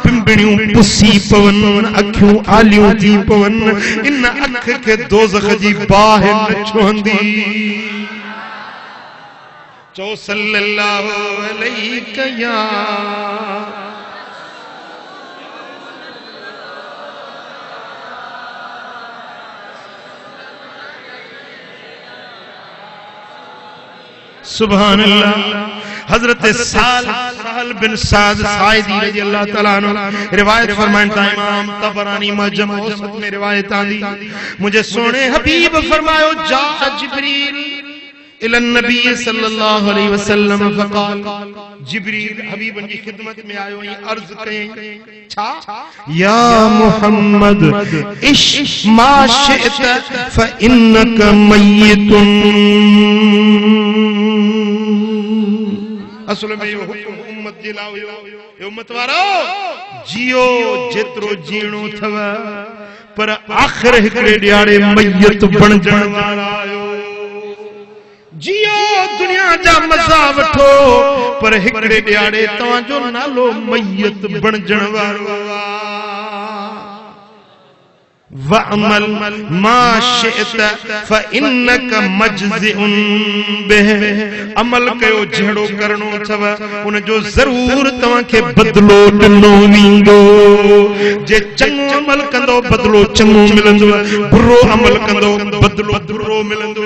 S1: पिंबड़ियों पुसी पवन, अखियों आलियों जी पवन, इन अख के दोज़ख जी बाह न छुहंदी। चो सल्लल्लाहु अलैहि या सुभान अल्लाह। हजरत साहल बिन साद साइदी रजी अल्लाह तआला अन्हु रिवायत फरमाता, इमाम तबरानी मजम औसत में रिवायत आंदी, मुझे सोने हबीब फरमायो जा जिब्रील इलन नबी सल्लल्लाहु अलैहि वसल्लम फकाल, जिब्रील हबीबन की खिदमत में आयो, ये अर्ज कई छा या मुहम्मद इश मा शित फ इन्नक मय्यतुन। असल में यो उम्मत जे लाओ, यो उम्मत वारो जियो जेतरो जीणो थव, पर आखिर हिकड़े ॾियारे मय्यत बणजण वारा आयो। जियो दुनिया जा मज़ा वठो, पर हिकड़े ॾियारे तव्हां जो नालो मय्यत बणजण वारो आ। वअमल मा शित फइन्नक मजज़िउन बिह, अमल कयो जहिड़ो करणो अथव उन जो ज़रूर तव्हां खे बदिलो ॾिनो वेंदो। जे चङो अमल कंदो बदिलो चङो मिलंदो, बुरो अमल कंदो बदिलो बुरो मिलंदो।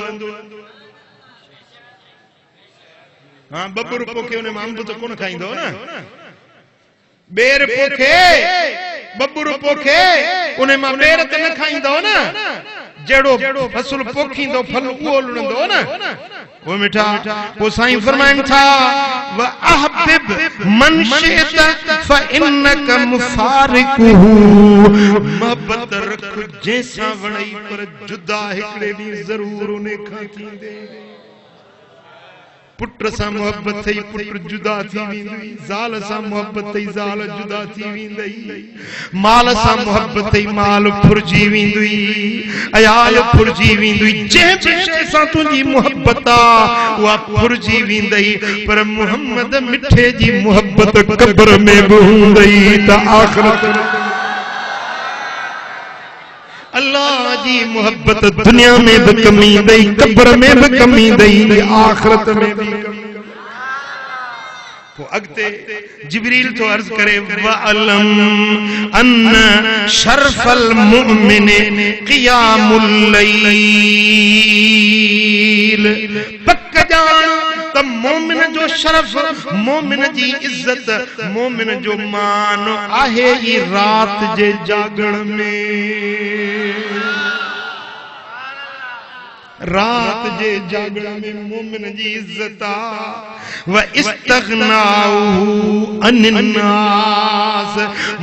S1: हाँ बबुर पोखे उन में अंब तो कोन खाईंदो न, बेर पोखे बबुर पोखे उन में बेर त न खाईंदो न। जेड़ो फसल पोखी दो फल वो लुणदो ना वो मिठा वो साईं फरमाइन था व अहबिब मन शित फइन्नक मुफारिकुहु मोहब्बत रख जैसा वणई पर जुदा हिकड़े दी जरूर उन्हें खां थींदे पुत्र सा मोहब्बत थई पुत्र जुदा थी वेंदी ज़ाल सा मोहब्बत थई ज़ाल जुदा थी वेंदी माल सा मोहब्बत थई माल फुरजी वेंदी अयाल फुरजी वेंदी जे शे सा तुजी मोहब्बत वा फुरजी वेंदी पर मोहम्मद मिठे जी मोहब्बत कब्र में भी हुंदी त आखिरत अल्लाह जी मोहब्बत दुनिया में भी कमी दई कब्र में भी कमी दई आखिरत में भी तो अगते जिब्रील तो अर्ज करे वअलम अन्न शरफल मुमिन क़ियामुल लैल पक्का जान तब मोमिन जो शरफ मोमिन जी इज्जत मोमिन जो मान आहे ये रात जे जागण में रात जे जागण में मोमिन जी इज्जत व इस्तगनाउ अन्नास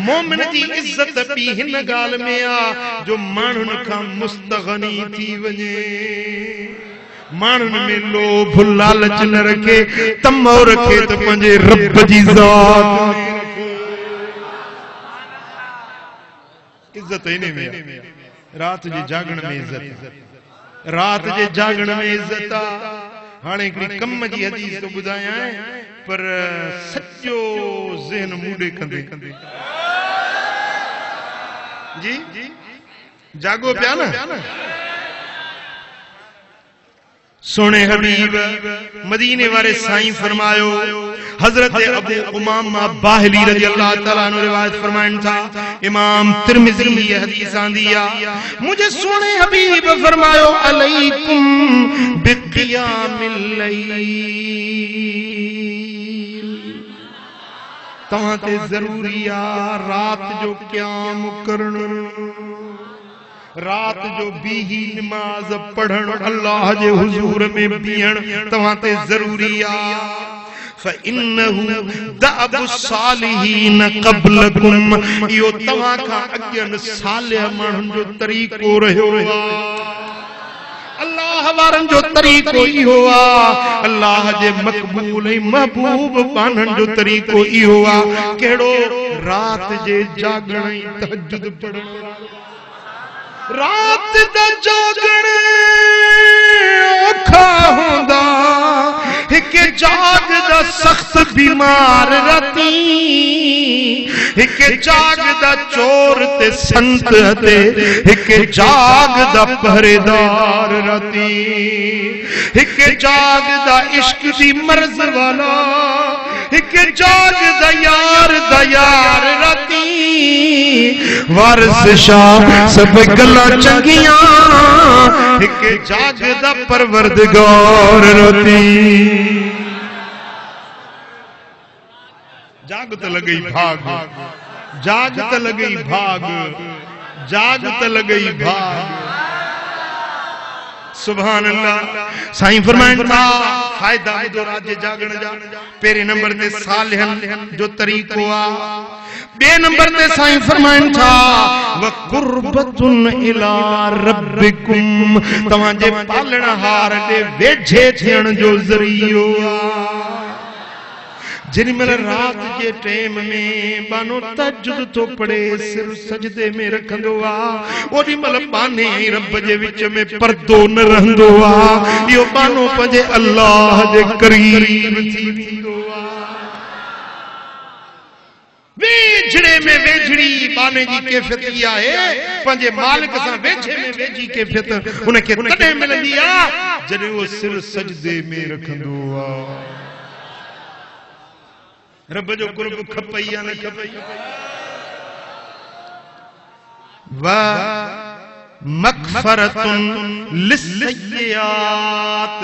S1: मोमिन जी इज्जत भी हिन गाल में आ जो मानुन का मुस्तगनी थी वने मानुन में लोभ लालच न रखे तमो रखे तो पंजे रब जी जात इज्जत इने में रात जे जागण में इज्जत रात जे जागण में इज्जत हाणे हिकड़ी कम जी हदीस तो बुधाया पर सच्चो ज़हन मूडे कंदे जी जागो पिया ना सोने हबीब मदीने वाले साईं फरमायो हजरत अबू उमामा बाहिली रज़ी अल्लाह तआला अन्हु रिवायत फरमाइन था इमाम तिरमिज़ी ये हदीस आंदिया मुझे सोने हबीब फरमायो अलैकुम बिक़ियामिल लैल तहां ते जरूरी आ रात जो क़याम करण रात जो बीही नमाज पढ़न अल्लाह जे हुजूर में बीहण तवां ते जरूरी आ फइन्नहु दअबु सालिहीन क़ब्लकुम यो तवां का अगन सालिह मानुन जो तरीको रहियो अल्लाह वारन जो तरीको इहो आ अल्लाह जे मक़बूल ऐं महबूब बानन जो तरीको इहो आ केड़ो रात जे जागण ऐं तहज्जुद पढ़ण रात दा जागण औखा हुंदा हिक जागदा सख्त बीमार राती हिक जागदा चोर ते संत ते हिक जागदा पहरेदार राती हिक जागदा इश्क दी मर्ज वाला हिक जागदा यार राती वारिस शाह सब गल्लां चंगियां हिक जागदा परवरदिगार राती जागत लगई भाग जागत लगई भाग जागत लगई भाग सुभान अल्लाह साईं फरमाइन था फायदा दो रात जागण जा पहले नंबर ते सालिहन जो तरीको आ बे नंबर ते साईं फरमाइन था व कुर्बतुन इला रब्बिकुम तवां जे पालणहार दे वेझे थियण जो ज़रियो आ जिनमल रात के टाइम में बानो तहज्जुद तो पढ़े सिर सजदे में रखंदो आ ओडी मल बाने रब जे विच में पर्दो न रहंदो आ यो बानो पंजे अल्लाह जे करीब थी वेंदो आ वेझड़े में वेझड़ी बाने जी कैफियत इहा है पंजे मालिक सा वेझे में वेझी कैफियत उनके तॾहिं मिलंदी आ जॾहिं वो सिर सजदे में रखंदो आ रब जो कुर्ब खपई या न खपई वा मग़फ़रतुन लिस्सय्यात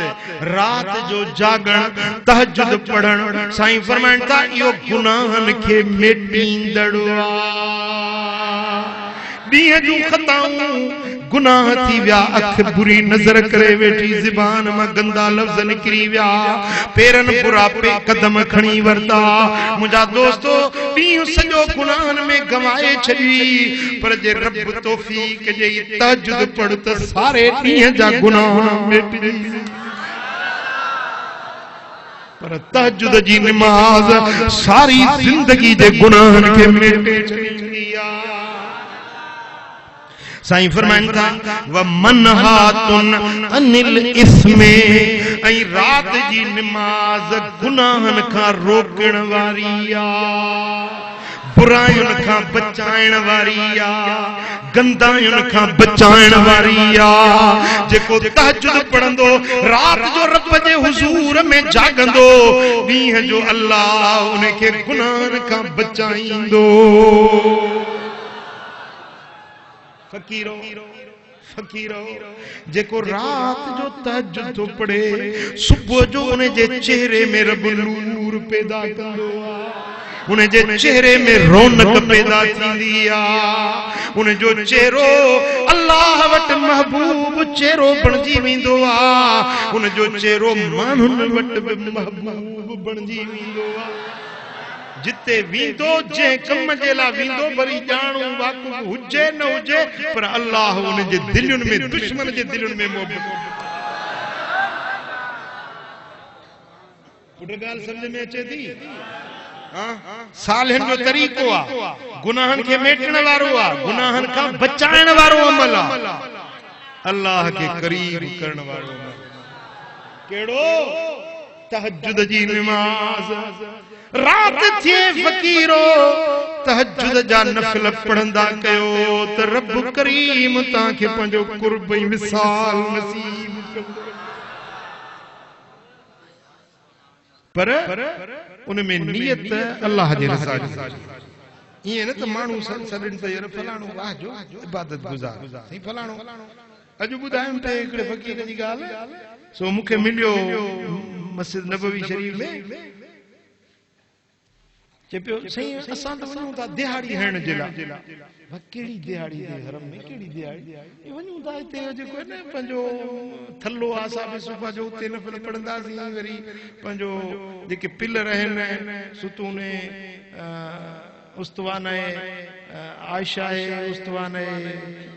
S1: रात जो जागण तहज्जुद पढ़ण साईं फरमाइन था इहो गुनाहन खे मेटींदड़ ॾींहं जूं ख़ताऊं गुनाह थी व्या, अख बुरी नजर करे वेठी, ज़बान मां गंदा लफ्ज़ निकरी व्या, पेरन बुरापे कदम खणी वरता। मुंहिंजा दोस्तो ॾींहुं सॼो गुनाहनि में गवाए छॾी, पर जे रब तौफ़ीक़ ॾेई तहज्जुद पढ़ त सारे ॾींहं जा गुनाह मिटजी। पर तहज्जुद जी नमाज सारी जिंदगी जे गुनाहनि खे मेटे छॾींदी आहे। साईं फरमाइनि था व मनहातुन अनिल इस्मे, ऐं रात जी नमाज गुनाहनि खां रोकण वारी आहे, बुरायुनि खां बचाइण वारी आहे, गंदायुनि खां बचाइण वारी आहे। जेको तहज्जुद पढ़ंदो, रात जो रब जे हुजूर में जागंदो, ॾींहं जो अल्लाह उनखे गुनाहनि खां बचाईंदो। फकीरो फकीरो जेको रात जो तहज्जुद तो पढ़े, सुबह जो उन जे चेहरे में रब नूर पैदा कंदो आहे, उन जे चेहरे में रौनक पैदा थींदी आहे, उन जो चेहरो अल्लाह वटि महबूब चेहरो बणजी वेंदो आहे, उन जो चेहरो माण्हुनि वटि बि महबूब बणजी वेंदो आहे। जिते वींदो जे कम जे लाइ वींदो, भरी ॼाणू वाक़ुफ़ हुजे न हुजे, पर अल्लाह उन जे दिलुनि में, दुश्मन जे दिलुनि में मोहबत। पुट ॻाल्हि सम्झ में अचे थी? सालहनि जो तरीक़ो आहे, गुनाहनि खे मेटण वारो आहे, गुनाहनि खां बचाइण वारो अमल आहे, अल्लाह खे करीब करण वारो अमल। कहिड़ो? तहज्जुद जी नमाज। रात थिए फकीरो तहज्जुद जा नफिल पढ़ंदा कयो त रब करीम तव्हांखे पंहिंजो कुर्ब ऐं विसाल नसीब कंदो। पर उन में नियत अल्लाह जे रज़ा जी। ईअं न त माण्हू सॾनि त यार फलाणो वाह जो इबादत गुज़ार, साईं फलाणो अॼु ॿुधायुमि त हिकिड़े फ़क़ीर जी ॻाल्हि, सो मूंखे मिलियो मस्जिद नबवी शरीफ में, चए पियो साईं असां त वञूं था दिहाड़ी हणण जे लाइ। कहिड़ी दिहाड़ी जे हरम में, कहिड़ी दिहाड़ी? वञूं था हिते जेको आहे न पंहिंजो थल्लो आहे साबित सुफ़ा जो, उते नफ़िल पढ़ंदासीं, वरी पंहिंजो जेके पिलर आहिनि, सुतून उस्तवान आहे, आयशा आहे, उस्तवान आहे,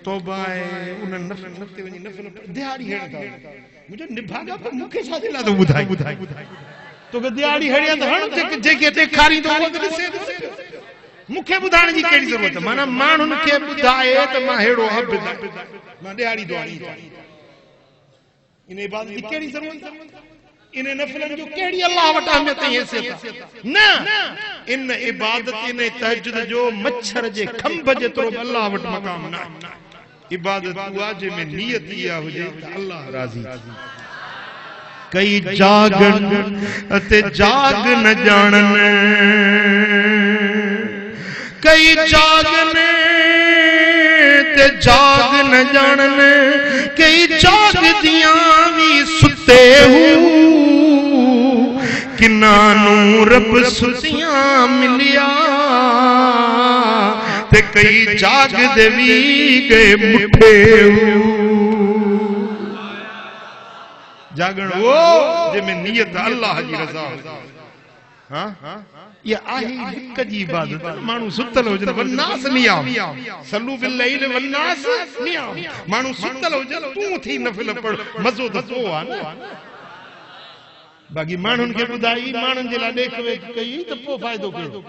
S1: तौबा आहे, उन नफ़िल ते वञी नफ़िल दिहाड़ी हणण था। मुंहिंजो निभागा पर मूंखे छा जे लाइ थो ॿुधाए? तोखे दिहाड़ी हणिया त हण, जेके ॾेखारींदो उहो त ॾिसे थो। मूंखे ॿुधाइण जी कहिड़ी ज़रूरत आहे? माना माण्हुनि खे ॿुधाए त मां अहिड़ो हब मां दिहाड़ी दौड़ी, इन इबादत जी कहिड़ी ज़रूरत आहे? इन नफ़िलनि जो कहिड़ी अल्लाह वटि अहमियत ऐं हैसियत आहे? न, इन इबादत, इन तहज्जुद जो मच्छर जे खंभ जेतिरो अल्लाह वटि मक़ाम न आहे। इबादत उहा जंहिंमें नियत इहा हुजे त अल्लाह राज़ी। कई जागन ते जाग न जानन, कई जागन ते जाग न जानन, कई जागदियां भी सुते हूं, किन्नानू रब सुतियां मिलिया, ते कई जागदे भी गए मुठे हूं। जागण वो जंहिंमें नियत अल्लाह जी रज़ा हुजे। हां ये आहे हिक जी इबादत। माण्हू सुतल हुजनि, वन्नास नियाम सल्लू बिल लैल वन्नास नियाम, माण्हू सुतल हुजनि, तूं थी नफ़िल पढ़, मज़ो त तो आहे न। बाक़ी माण्हुनि खे ॿुधाई, माण्हुनि जे लाइ ॾेख वेख कई त पोइ फ़ाइदो कहिड़ो?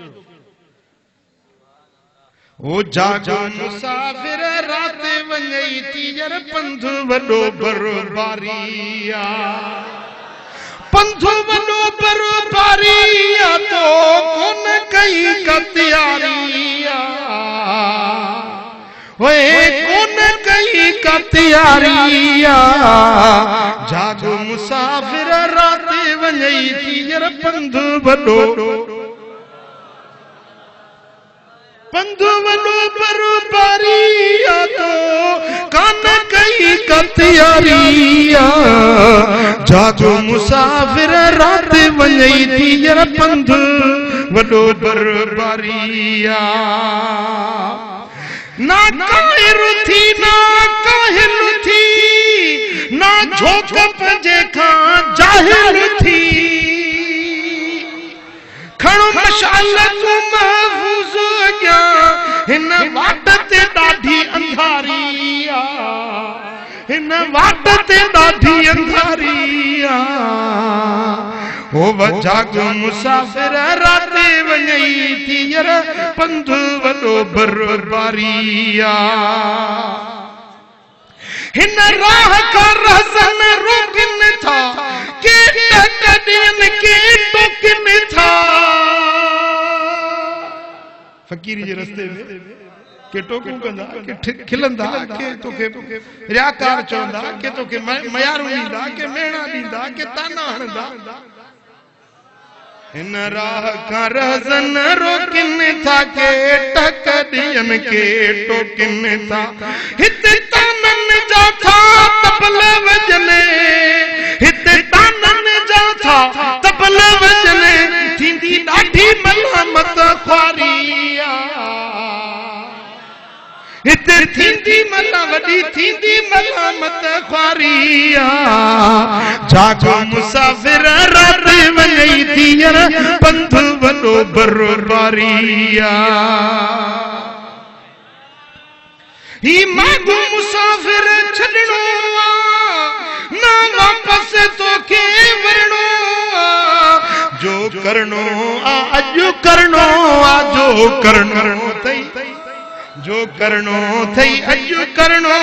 S1: ओ जागो मुसाफिर रात वञई तीजर, पंध वॾो बरबारिया, पंध वॾो बरबारिया, तो कोन कई का तैयारिया, ओए कोन कई का तैयारिया। जागो मुसाफिर रात वञई तीजर, पंध वॾो पंध वॾो बरबारिया, तो कान कई का तैयारिया। जागो मुसाफिर रात वञई तीजर, पंध वॾो बरबारिया। ना काहिर थी ना काहिल थी ना झोक पंजे खां जाहिल थी खणो मशाल तू महफूज़ अॻियां हिन वाट ते ॾाढी अंधारी आ हिन वाट ते ॾाढी अंधारी आ ओ जाग मुसाफ़िर राते वञई थीर पंध वॾो बरबारी आ हिन राह का रहसन रोकन था के टकड़ियन के टोकन था फकीरी जे रस्ते में के टोकू कंदा के खिलंदा के तोखे रियाकार चवंदा के तोखे मयारू ॾींदा के मेणा ॾींदा के ताना हणंदा हिन राह का रहसन रोकन था के टकड़ियन के टोकन था हिते तानन जा था तबल वजने हिते तानन जा था तबल वजने थींदी ॾाढी मलामत ख्वारी हिते थींदी मला वॾी थींदी मलामत ख्वारी जागो मुसाफ़िर रात वञई थीर पंध वॾो बरबारी ही मागो मुसाफ़िर छॾणो ना वापस तोखे वरणो जो करणो अॼु करणो जो करणो अथई जो करणो थई अॼु करणो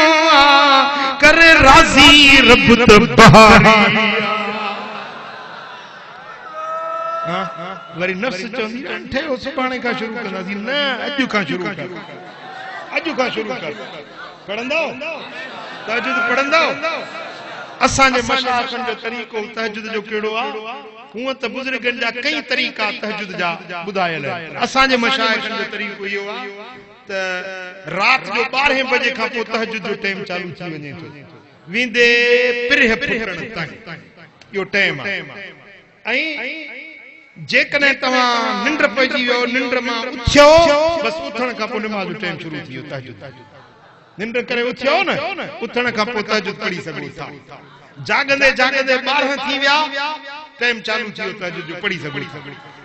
S1: करे राज़ी रब तबाही वरी नफ्स चवंदी ठहियो सुभाणे खां शुरू कंदासीं न अॼु खां शुरू कर अॼु खां शुरू कर पढ़ंदो तहज्जुद पढ़ंदो असांजे मशाइखनि जो तरीक़ो तहज्जुद जो कहिड़ो आहे हूअं त बुज़ुर्गनि जा कई तरीक़ा तहज्जुद जा ॿुधायल आहिनि असांजे मशाइखनि जो तरीक़ो इहो आहे त रात जो 12 बजे खां पोइ तहज्जुद जो टाइम चालू थी वञे थो वींदे पिरह फुटण ताईं इहो टाइम आहे ऐं जेकॾहिं तव्हां निंड पइजी वियो निंड मां उथियो बसि उथण खां पोइ नमाज़ जो टाइम शुरू थी वियो तहज्जुद निंड करे उथियो न उथण खां पोइ तहज्जुद पढ़ी सघो था जागंदे जागंदे 12 थी विया टाइम चालू थी वियो तहज्जुद जो पढ़ी सघो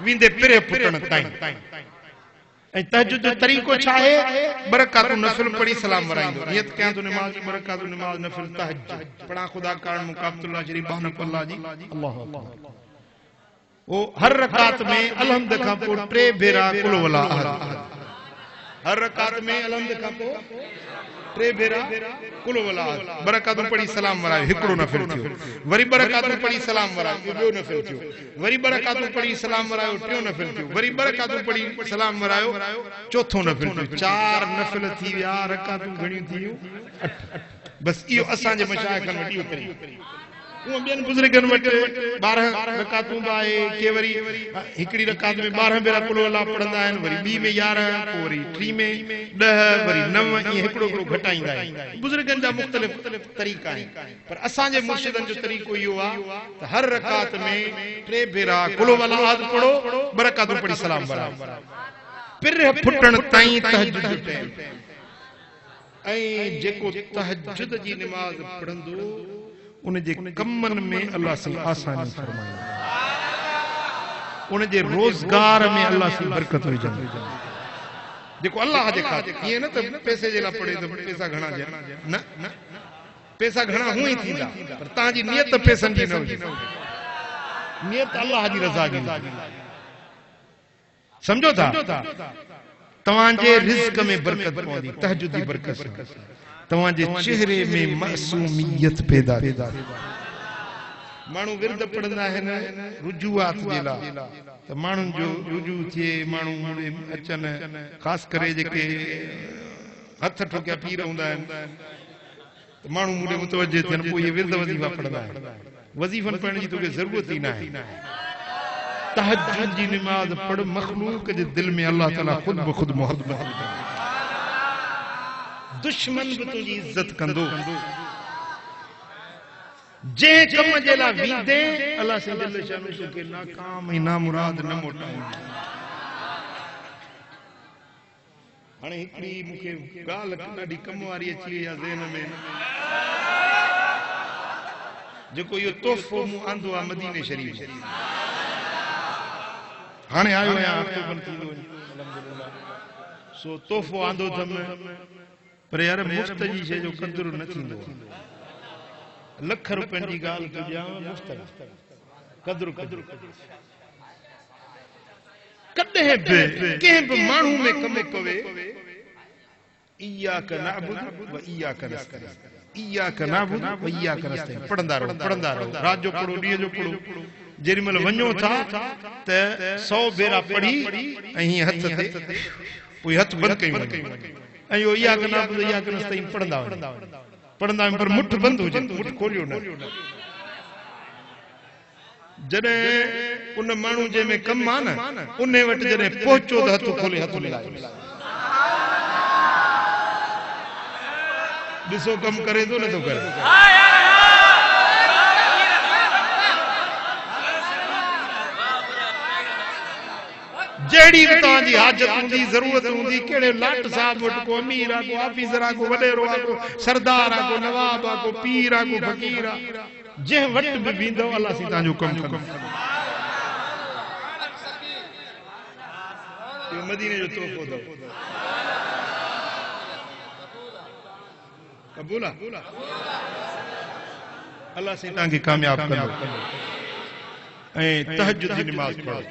S1: वींदे पिरह फुटण ताईं ऐं तहज्जुद जो तरीक़ो छा आहे बरकातु नफ़िल पढ़ी सलाम वराईंदो नियत कयां तो नमाज बरकातु नमाज नफ़िल तहज्जुद पढ़ा खुदा कारण मुकाबतुल्लाह शरीफ बानक अल्लाह जी अल्लाह अल्लाह वो हर रकात में अलहम्द खां पोइ 3 भेरा कुल वला अहद हर रकात में अलहम्द खां पोइ 3 भेरा कुल वला अहद बरकातु पढ़ी सलाम वरायो हिकिड़ो नफ़िल थियो वरी बरकातु पढ़ी सलाम वरायो ॿियो नफ़िल थियो वरी बरकातु पढ़ी सलाम वरायो टियों नफ़िल थियो वरी बरकातु पढ़ी सलाम वरायो चौथों नफ़िल थियो 4 नफ़िल थी विया रकातूं घणियूं थियूं 8 बस इहो असांजे मशाइखनि में इहो तरीक़ो वो ॿियनि बुज़ुर्गनि वटि 12 रकातूं आहे के वरी हिकिड़ी रकात में 12 भेरा कुल वला पढ़ंदा आहिनि वरी ॿी में 11 पोइ वरी 3 में 10 वरी 9 ईअं हिकिड़ो हिकिड़ो घटाईंदा आहिनि बुज़ुर्गनि जा मुख़्तलिफ़ तरीक़ा आहिनि पर असांजे मुर्शिदनि जो तरीक़ो इहो आहे त हर रकात में 3 भेरा कुल वला अहद पढ़ो बरकातूं पढ़ी सलाम वरायो पिरह फुटण ताईं तहज्जुद जो टाइम ऐं जेको तहज्जुद जी नमाज़ पढ़ंदो उन जे कमन में अल्लाह से आसानी फरमाईंदो उन जे रोजगार में अल्लाह से बरकत विझंदो जेको अल्लाह जे खातिर ये न त पैसे जे लाइ पढ़े त पैसा घणा ॾियनि न पैसा घणा हूं ई थींदा पर तव्हांजी नियत पैसनि जी न हुजे नियत अल्लाह जी रज़ा जी समझो था तव्हांजे रिज़्क़ में बरकत पवंदी तहज्जुद जी बरकत तव्हांजे चेहरे में मासूमियत पैदा माण्हू विरद पढ़ंदा आहिनि रुजूआत जे लाइ त माण्हुनि जो रुजू थिए माण्हू अचनि ख़ासि करे जेके हथ ठोकिया पीर हूंदा आहिनि त माण्हू मूं ॾे मुतवजे थियनि पोइ इहे विरद वज़ीफ़ा पढ़ंदा आहिनि वज़ीफ़नि पढ़ण जी तोखे ज़रूरत ई न आहे तहज्जुद जी नमाज़ पढ़ मखलूक जे दिल में अल्लाह ताला खुद ब खुद मोहब्बत दुश्मन भी तुझी इज्जत कंदो जे कम जे ला वींदे अल्लाह से जल्ल शान के नाकाम ऐं नामुराद न मोटाईंदो हाणे हिकड़ी मूंखे ॻाल्हि ॾाढी कम वारी अची वई आहे ज़हन में जेको इहो तोहफ़ो मूं आंदो आहे मदीने शरीफ़ हाणे आयो आहियां हफ़्तो खनि थी वियो अल्हम्दुलिल्लाह सो तोहफ़ो आंदो अथमि पर यार मुफ़्त जी शइ जो क़दुरु न थींदो लख रुपयनि जी ॻाल्हि थी ॾियां मुफ़्त क़दुरु कदुरु कॾहिं बि कंहिं बि माण्हू में कमु पवे इय्याक नअबुदु व इय्याक नस्तईन इय्याक नअबुदु व इय्याक नस्तईन पढ़ंदा रहो रात जो पढ़ो ॾींहं जो पढ़ो जेॾी महिल वञो था त 100 भेरा पढ़ी ऐं हीअं हथ ते पोइ हथ बंदि कयूं ऐं इहो इय्याक नअबुदु इय्याक नस्तईन पढ़ंदा वञो पर मुठ बंदि हुजे मुठ खोलियो न जॾहिं उन माण्हू जंहिंमें कमु आहे न उन वटि जॾहिं पहुचो त हथ खोले हथ मिलायो ॾिसो कमु करे थो नथो करे जहिड़ी बि तव्हांजी हाजत हूंदी ज़रूरत हूंदी कहिड़े लाट साहब वटि को अमीर आहे को ऑफिसर आहे को वॾेरो आहे को सरदार आहे को नवाब आहे को पीर आहे को फ़कीर आहे जंहिं वटि बि वेंदो अलाह साईं तव्हांजो कमु कंदो इहो मदीने जो तोहफ़ो अथव क़बूल आहे अलाह साईं तव्हांखे कामयाब कंदो ऐं तहज्जुद जी नमाज़ पढ़ो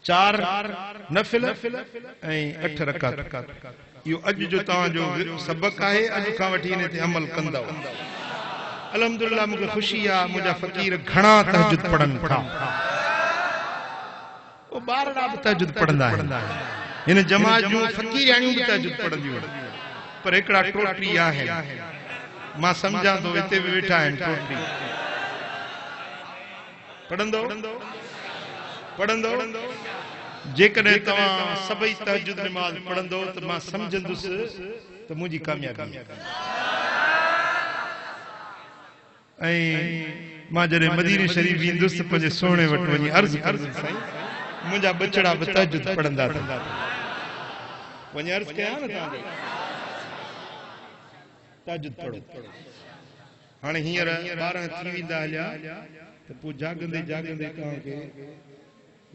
S1: 4 नफ़िल ऐं 8 रकात इहो अॼु जो तव्हांजो सबक़ आहे अॼु खां वठी इन ते अमल कंदव अल्हम्दुलिल्लाह मूंखे ख़ुशी आहे मुंहिंजा फ़क़ीर घणा तहज्जुद पढ़नि था वो ॿारड़ा बि तहज्जुद पढ़ंदा आहिनि हिन जमात जूं फ़क़ीराणियूं बि तहज्जुद पढ़ंदियूं पर हिकिड़ा टोटरी आहिनि मां सम्झां थो हिते बि वेठा आहिनि टोटरी पढ़ंदो जेकॾहिं तव्हां सभई तहज्जुद नमाज़ पढ़ंदो त मां सम्झंदुसि त मुंहिंजी कामयाबी ऐं मां जॾहिं मदीने शरीफ़ ईंदुसि पंहिंजे सोणे वटि वञी अर्ज़ु कंदुसि साईं मुंहिंजा बचड़ा बि तहज्जुद पढ़ंदा वञी अर्ज़ु कयां न तव्हांखे तहज्जुद पढ़ो हाणे हींअर 12 थी वेंदा हलिया त पोइ जागंदे तव्हांखे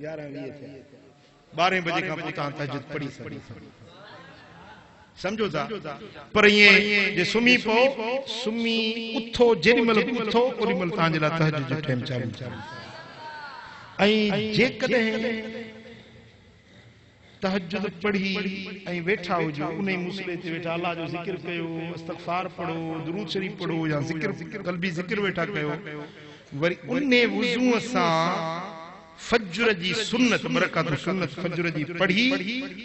S1: 11-20 थिया 12 बजे खां पोइ तव्हां तहज्जुद पढ़ी सघो समझो था पर ये जे सुमी उथो जेॾीमहिल उथो ओॾीमहिल तव्हांजे लाइ तहज्जुद जो टाइम चालू ऐं जेकॾहिं तहज्जुद पढ़ी ऐं वेठा हुजो उन ई मुसले ते वेठा अल्लाह जो ज़िक्र कयो इस्तग़फ़ार पढ़ो दुरूद शरीफ़ पढ़ो या ज़िक्र क़ल्बी ज़िक्र वेठा कयो वरी उन वुज़ूअ सां फज्र जी सुन्नत बरकत सुन्नत फज्र जी पढ़ी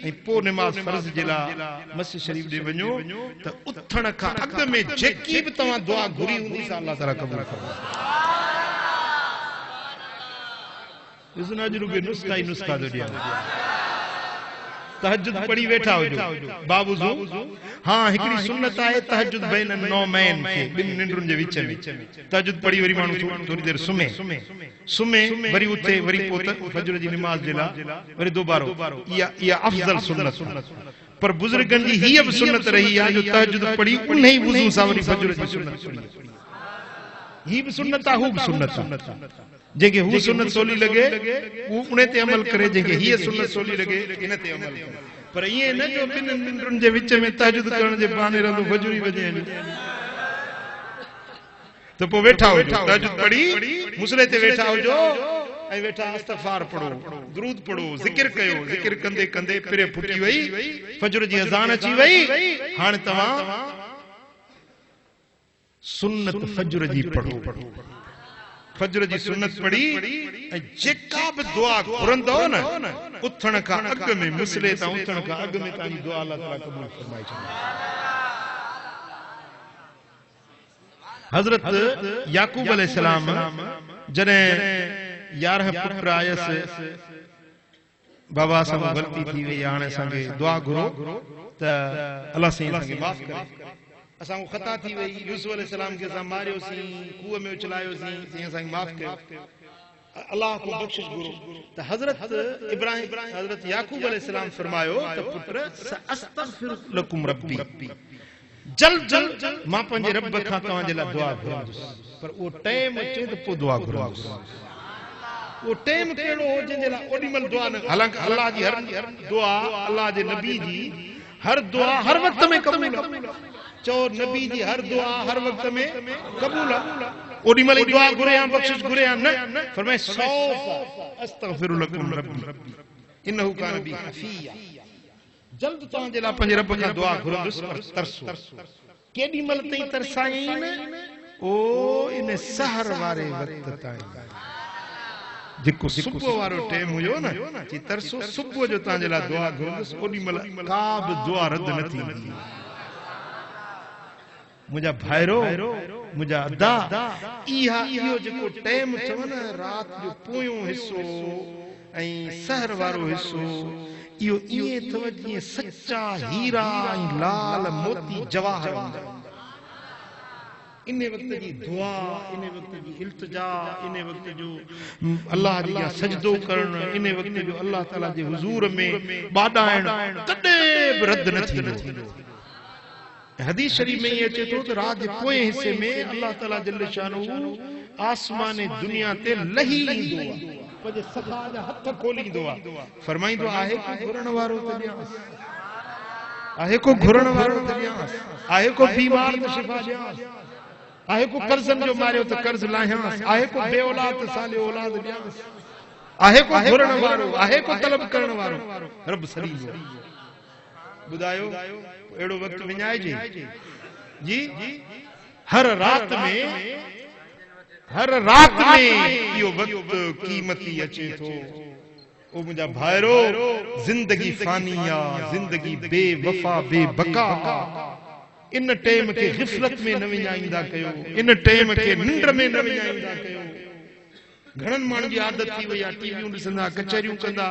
S1: ऐं पोइ नमाज़ फर्ज़ जे लाइ मस्जिद शरीफ़ ॾे वञो त उथण खां अॻु में जेकी बि तव्हां दुआ घुरी हूंदी सा अल्लाह ताला क़बूल फरमाए अॼु रुॻो नुस्ख़ा थो ॾियां तहज्जुद पढ़ी वेठा हुजो बावुज़ू हां हिकड़ी सुन्नत आहे तहज्जुद बैन नौमैन के बिन निंडरुनि जे विच में तहज्जुद पढ़ी वरी माण्हू थोड़ी देर सुमे वरी उथे वरी पोइ फजर जी नमाज़ जे लाइ वरी दोबारो इहा अफज़ल सुन्नत पर बुजुर्गनि जी हीअ बि सुन्नत रही आहे जो तहज्जुद पढ़ी उन ई वुज़ू सां वरी फजर जी सुन्नत पढ़ी ही भी सुन्नत हू भी सुन्नत जेके हू सुन्नत सोली लगे वो उन ते अमल करे जेके ही सुन्नत सोली लगे इन ते अमल करे पर ये न जो बिन निंद्रुन जे विच में तहज्जुद करण जे बहाने रहंदो फजरी वजे तो पो वेठा हो तहज्जुद पढ़ी मुसले ते वेठा हो जो ऐ वेठा इस्तग़फ़ार पढ़ो दुरूद पढ़ो जिक्र कयो जिक्र कंदे कंदे पिरे फुटी वई फजर जी अज़ान अची वई हाने तवा सुन्नत फजर जी पढ़ो फजर जी सुन्नत पढ़ी ऐं जेका बि दुआ घुरंदो न उथण खां अॻु में मुसले तां उथण खां अॻु में तव्हांजी दुआ अल्लाह ताला क़बूल फरमाए छॾे हज़रत याकूब अलैहिस्सलाम जॾहिं 11 पुट आयसि बाबा सां ग़लती थी वई हाणे असांखे दुआ घुरो त अल्लाह साईं असांखे माफ़ करे असां खता थी वई यूसुफ अलैहिस्सलाम के असां मारियोसीं खूह में उछलायोसीं साईं असांखे माफ़ कयो अल्लाह को बख्शिश घुरो त हज़रत इब्राहिम हज़रत याकूब अलैहिस्सलाम फरमायो त पुत्र अस्तगफिर लकुम रब्बी जल्द जल्द मां पंहिंजे रब खां तव्हांजे लाइ दुआ घुरंदुसि पर उहो टाइम अचे त पोइ दुआ घुरंदुसि वो टाइम कहिड़ो हो जंहिंजे लाइ ओॾीमहिल दुआ न हालांकि अल्लाह जी हर दुआ अल्लाह जे नबी जी हर दुआ हर वक्त में कबूल आहे चओ नबी जी हर दुआ हर वक्त में कबूल आहे ओॾीमहिल दुआ घुरे या बख़्शिश घुरे या न फरमाए सौफ अस्तगफिरु लकुम रब्बी इन्नहु कान बी हफिया जल्द तव्हांजे लाइ पंहिंजे रब खां दुआ घुरंदुसि पर तरसो केॾीमहिल ताईं तरसाईं न ओ इन सहर वारे वक्त ताईं जेको सुबुह वारो टाइम हुयो न जी तरसो सुबुह जो तव्हांजे लाइ दुआ घुरंदुसि ओॾीमहिल का बि दुआ रद्द न थींदी मुझा भाइरो मुझा अदा इहो जेको टाइम अथव न रात जो पोयों हिस्सो ऐं सहर वारो हिस्सो इहो ईअं अथव जीअं सच्चा हीरा ऐं लाल मोती जवाहर इन वक्त जी दुआ इन वक्त जी इल्तिजा इन वक्त जो अल्लाह जी सजदो करण इन वक्त जो अल्लाह ताला जे हुजूर में बाडाइण कॾहिं बि रद्द न थींदो हदीस शरीफ में ये अचे तो रात जे पोएं हिस्से में अल्लाह ताला जल्ल शानहू आसमान दुनिया ते लही ईंदो आहे पंहिंजे सखा जा हथ खोलींदो आहे फरमाईंदो आहे को घुरण वारो त ॾियांसि आहे को घुरण वारो त ॾियांसि आहे को बीमार त शिफ़ा ॾियांसि आहे को कर्ज़न जो मारियो त कर्ज़ लाहियांसि आहे को बे औलाद त सालियो औलाद ॾियांसि आहे को घुरण वारो आहे को तलब करण वारो रब सरींदो ॿुधायो एड़ो वक्त विञाइजे जी हर रात में इहो वक्त कीमती अचे थो ओ मुंहिंजा भाइरो जिंदगी फानी आहे जिंदगी बेवफा बेबका इन टाइम के ग़िफ़लत में न विञाईंदा कयो इन टाइम के निंड में न विञाईंदा कयो घणनि माण्हुनि जी आदत थी वई आहे टीवियूं ॾिसंदा कचहरियूं कंदा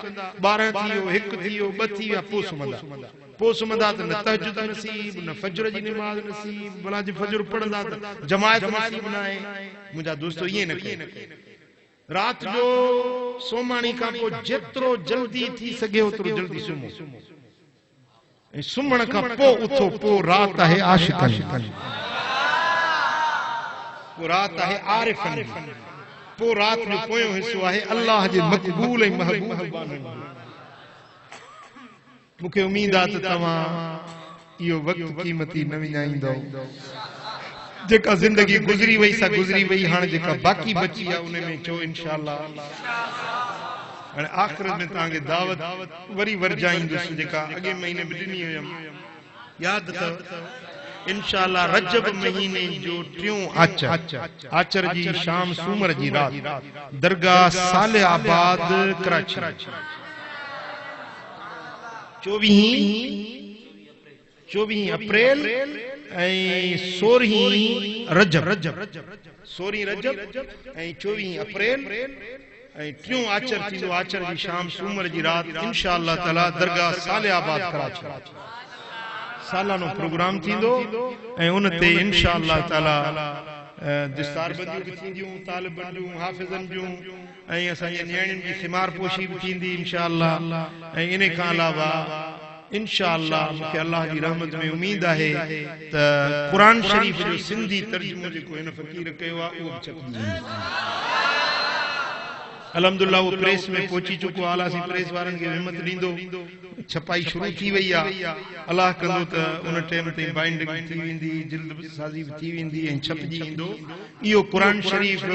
S1: 12 थी वियो 1 थी वियो 2 थी विया पोइ सुम्हंदा त न तहजुद नसीब न फजर जी नमाज़ नसीब भला जी फजर पढ़ंदा त जमायत नसीब न आहे मुंहिंजा दोस्तो ईअं न कयो रात जो सोमाणी खां पोइ जेतिरो जल्दी थी सघे ओतिरो जल्दी सुम्हो ऐं सुम्हण खां पोइ उथो पोइ रात आहे आशिक़नि पोइ रात आहे आरिफ़नि पोइ रात जो पोयों हिस्सो आहे अल्लाह जे मक़बूल ऐं महबूब बाननि मूंखे उम्मीद आहे त तव्हां इहो वक्त कीमती न विञाईंदो जेका ज़िंदगी गुज़री वई सा गुज़री वई हाणे जेका बाक़ी बची आहे उन में चओ इंशाअल्लाह हाणे आख़िरत में तव्हांखे दावत वरी वरजाईंदुसि जेका अॻे महीने बि ॾिनी हुयमि यादि अथव इंशाअल्लाह रजब महीने जो 3 आचर जी शाम सूमर जी रात दरगाह साले आबाद कराची 24 अप्रैल ऐं 16 रजब ऐं 24 अप्रैल ऐं 3 आचर थींदो आचर जी शाम सूमर जी रात इंशाअल्लाह ताला दरगाह साले आबाद कराची सालानो प्रोग्राम थींदो ऐं उन ते इंशाअल्लाह ताला दिस्तार बंदियूं बि थींदियूं तालिब बंदियूं हाफ़िज़न जूं ऐं असांजे नियाणियुनि जी खिमार पोशी बि थींदी इंशाअल्लाह ऐं इन खां अलावा इंशाअल्लाह मूंखे अल्लाह जी रहमत में उम्मीद आहे त क़ुरान शरीफ़ जो सिंधी तर्जुमो जेको हिन फ़क़ीर कयो आहे उहो बि छपजी अल्हम्दुलिल्लाह वो प्रेस में पहुची चुको आहे असीं प्रेस वारनि खे हिम्मत ॾींदो छपाई शुरू थी वई आहे अल्लाह कंदो त उन टाइम ते बाइंडिंग थी वेंदी जिल्द साज़ी थी वेंदी ऐं छपजी ईंदो इहो क़ुरान शरीफ़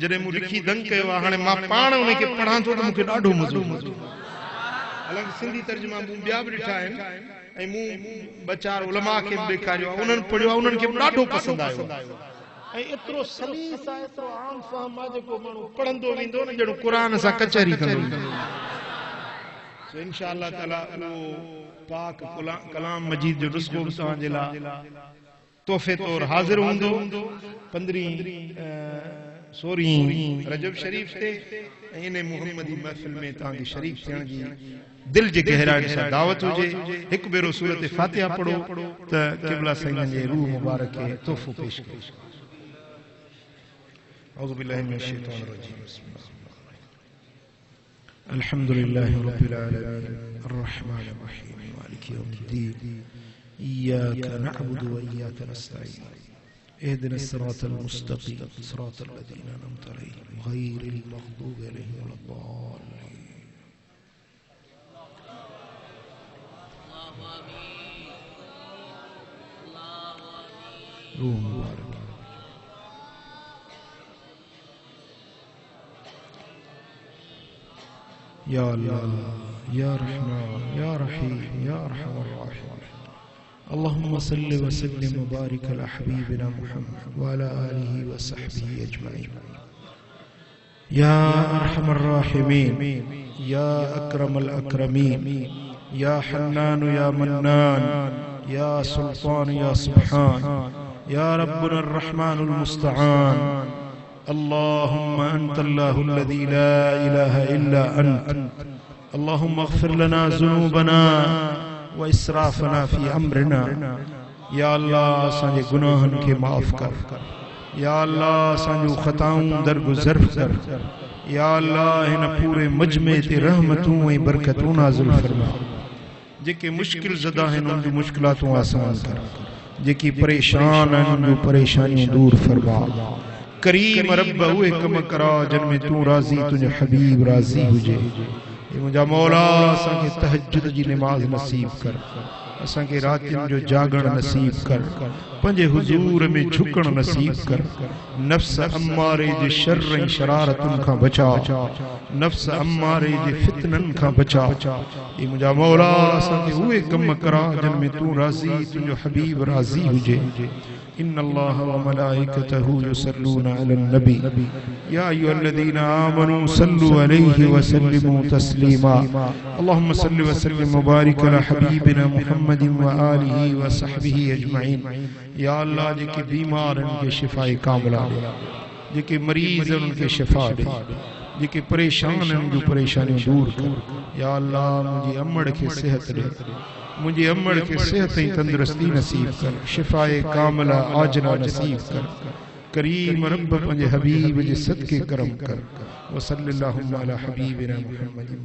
S1: जॾहिं मूं लिखी दंग कयो आहे हाणे मां पाण उनखे पढ़ां थो त मूंखे ॾाढो मज़ो हालांकि सिंधी तर्जुमा मूं ॿिया बि ॾिठा आहिनि ऐं मूं ॿ चारि उलमा खे बि ॾेखारियो आहे उन्हनि पढ़ियो आहे उन्हनि खे बि ॾाढो पसंदि आयो ऐं एतिरो सलीस आहे एतिरो आम फ़हम आहे जेको माण्हू पढ़ंदो वेंदो न ॼणो क़ुरान सां कचहरी कंदो इंशाअल्लाह ताला उहो पाक कलाम मजीद जो नुस्ख़ो बि तव्हांजे लाइ तोहफ़े तौर हाज़िर हूंदो 16 रजब शरीफ़ ते ऐं इन मुहम्मदी महफ़िल में तव्हांखे शरीफ़ थियण जी दिल जे गहराइण सां दावत हुजे हिकु भेरो सूरत फातिहा पढ़ो त क़िबला साईं जे रूह मुबारक खे तोहफ़ो पेश कयो औज़ु बिल्लाहि मिनश शैतानिर रजीम। अल्हम्दुलिल्लाहि रब्बिल आलमीन अर्रहमानिर रहीम मालिकि यौमिद्दीन इय्याका नअबुदु व इय्याका नस्तईन इहदिनस सिरातल मुस्तक़ीम सिरातल लज़ीना अनअमता अलैहिम गैरिल मग़दूबि अलैहिम वलद्दाल्लीन। रूह मुबारक। या अल्लाह या रहमान या रहीम या अरहमर राहिमीन। अल्लाहुम्मा सल्लि व सल्लिम व बारिक अला हबीबिना मुहम्मद व अला आलिहि व सहबिहि अजमईन। या अरहमर राहिमीन या अकरमल अकरमीन या हन्नान या मन्नान या सुल्तान या सुब्हान या रब्बुना अर्रहमानुल मुस्तआन। अल्लाहुम्मा अंतल्लाहुल्लज़ी ला इलाहा इल्ला अंत। अल्लाहुम्मा अग़फ़िर लना ज़ुनूबना व इसराफ़ना फ़ी अम्रिना। या अल्लाह असांजे गुनाहनि खे माफ़ कर। या अल्लाह असांजूं ख़ताऊं दरगुज़र कर। या अल्लाह हिन पूरे मजमे ते रहमतूं ऐं बरकतूं नाज़िल फरमा। जेके मुश्किल ज़दा आहिनि उन जूं मुश्किलातूं आसान कर। जेकी परेशान आहिनि उन जूं परेशानियूं दूर फरमा। करीम रब उहे कम करा जिन में तू राज़ी तुझे हबीब राज़ी हुजे। मुंहिंजा मौला असांखे तहज्जुद जी नमाज़ नसीब कर। असांखे रातियुनि जो जागण नसीब कर। पंहिंजे हुज़ूर में झुकण नसीब कर। नफ्स अम्मारे जे शर ऐं शरारतुनि खां बचा। नफ्स अम्मारे जे फितननि खां बचा। मुंहिंजा मौला असांखे उहे कम करा जिन में तू राज़ी तुंहिंजो हबीब राज़ी हुजे। इन्नल्लाह व मलाइकतहू युसल्लूना अलन नबी या अय्युहल्लज़ीना आमनू सल्लु अलैहि व सल्लिमू तस्लीमा। अल्लाहुम्मा सल्लि व सल्लिम व बारिक अला हबीबिना मुहम्मदिन व आलिहि व सहबिहि अजमईन। या अल्लाह जेके बीमार हैं उनके शिफाए कामिला दे। जेके मरीज़ हैं उनके शिफा दे। जेके परेशान हैं उनकी परेशानियां दूर कर। या अल्लाह मुझे अम्मड़ के सेहत दे। मुझे अम्मड़ के सेहत ऐं तंदुरुस्ती नसीब कर। शिफाए कामिला आजिला नसीब कर। करीम रब पंहिंजे हबीब जे सदके करम कर। व सल्लल्लाहु अला हबीबिना मुहम्मदिन।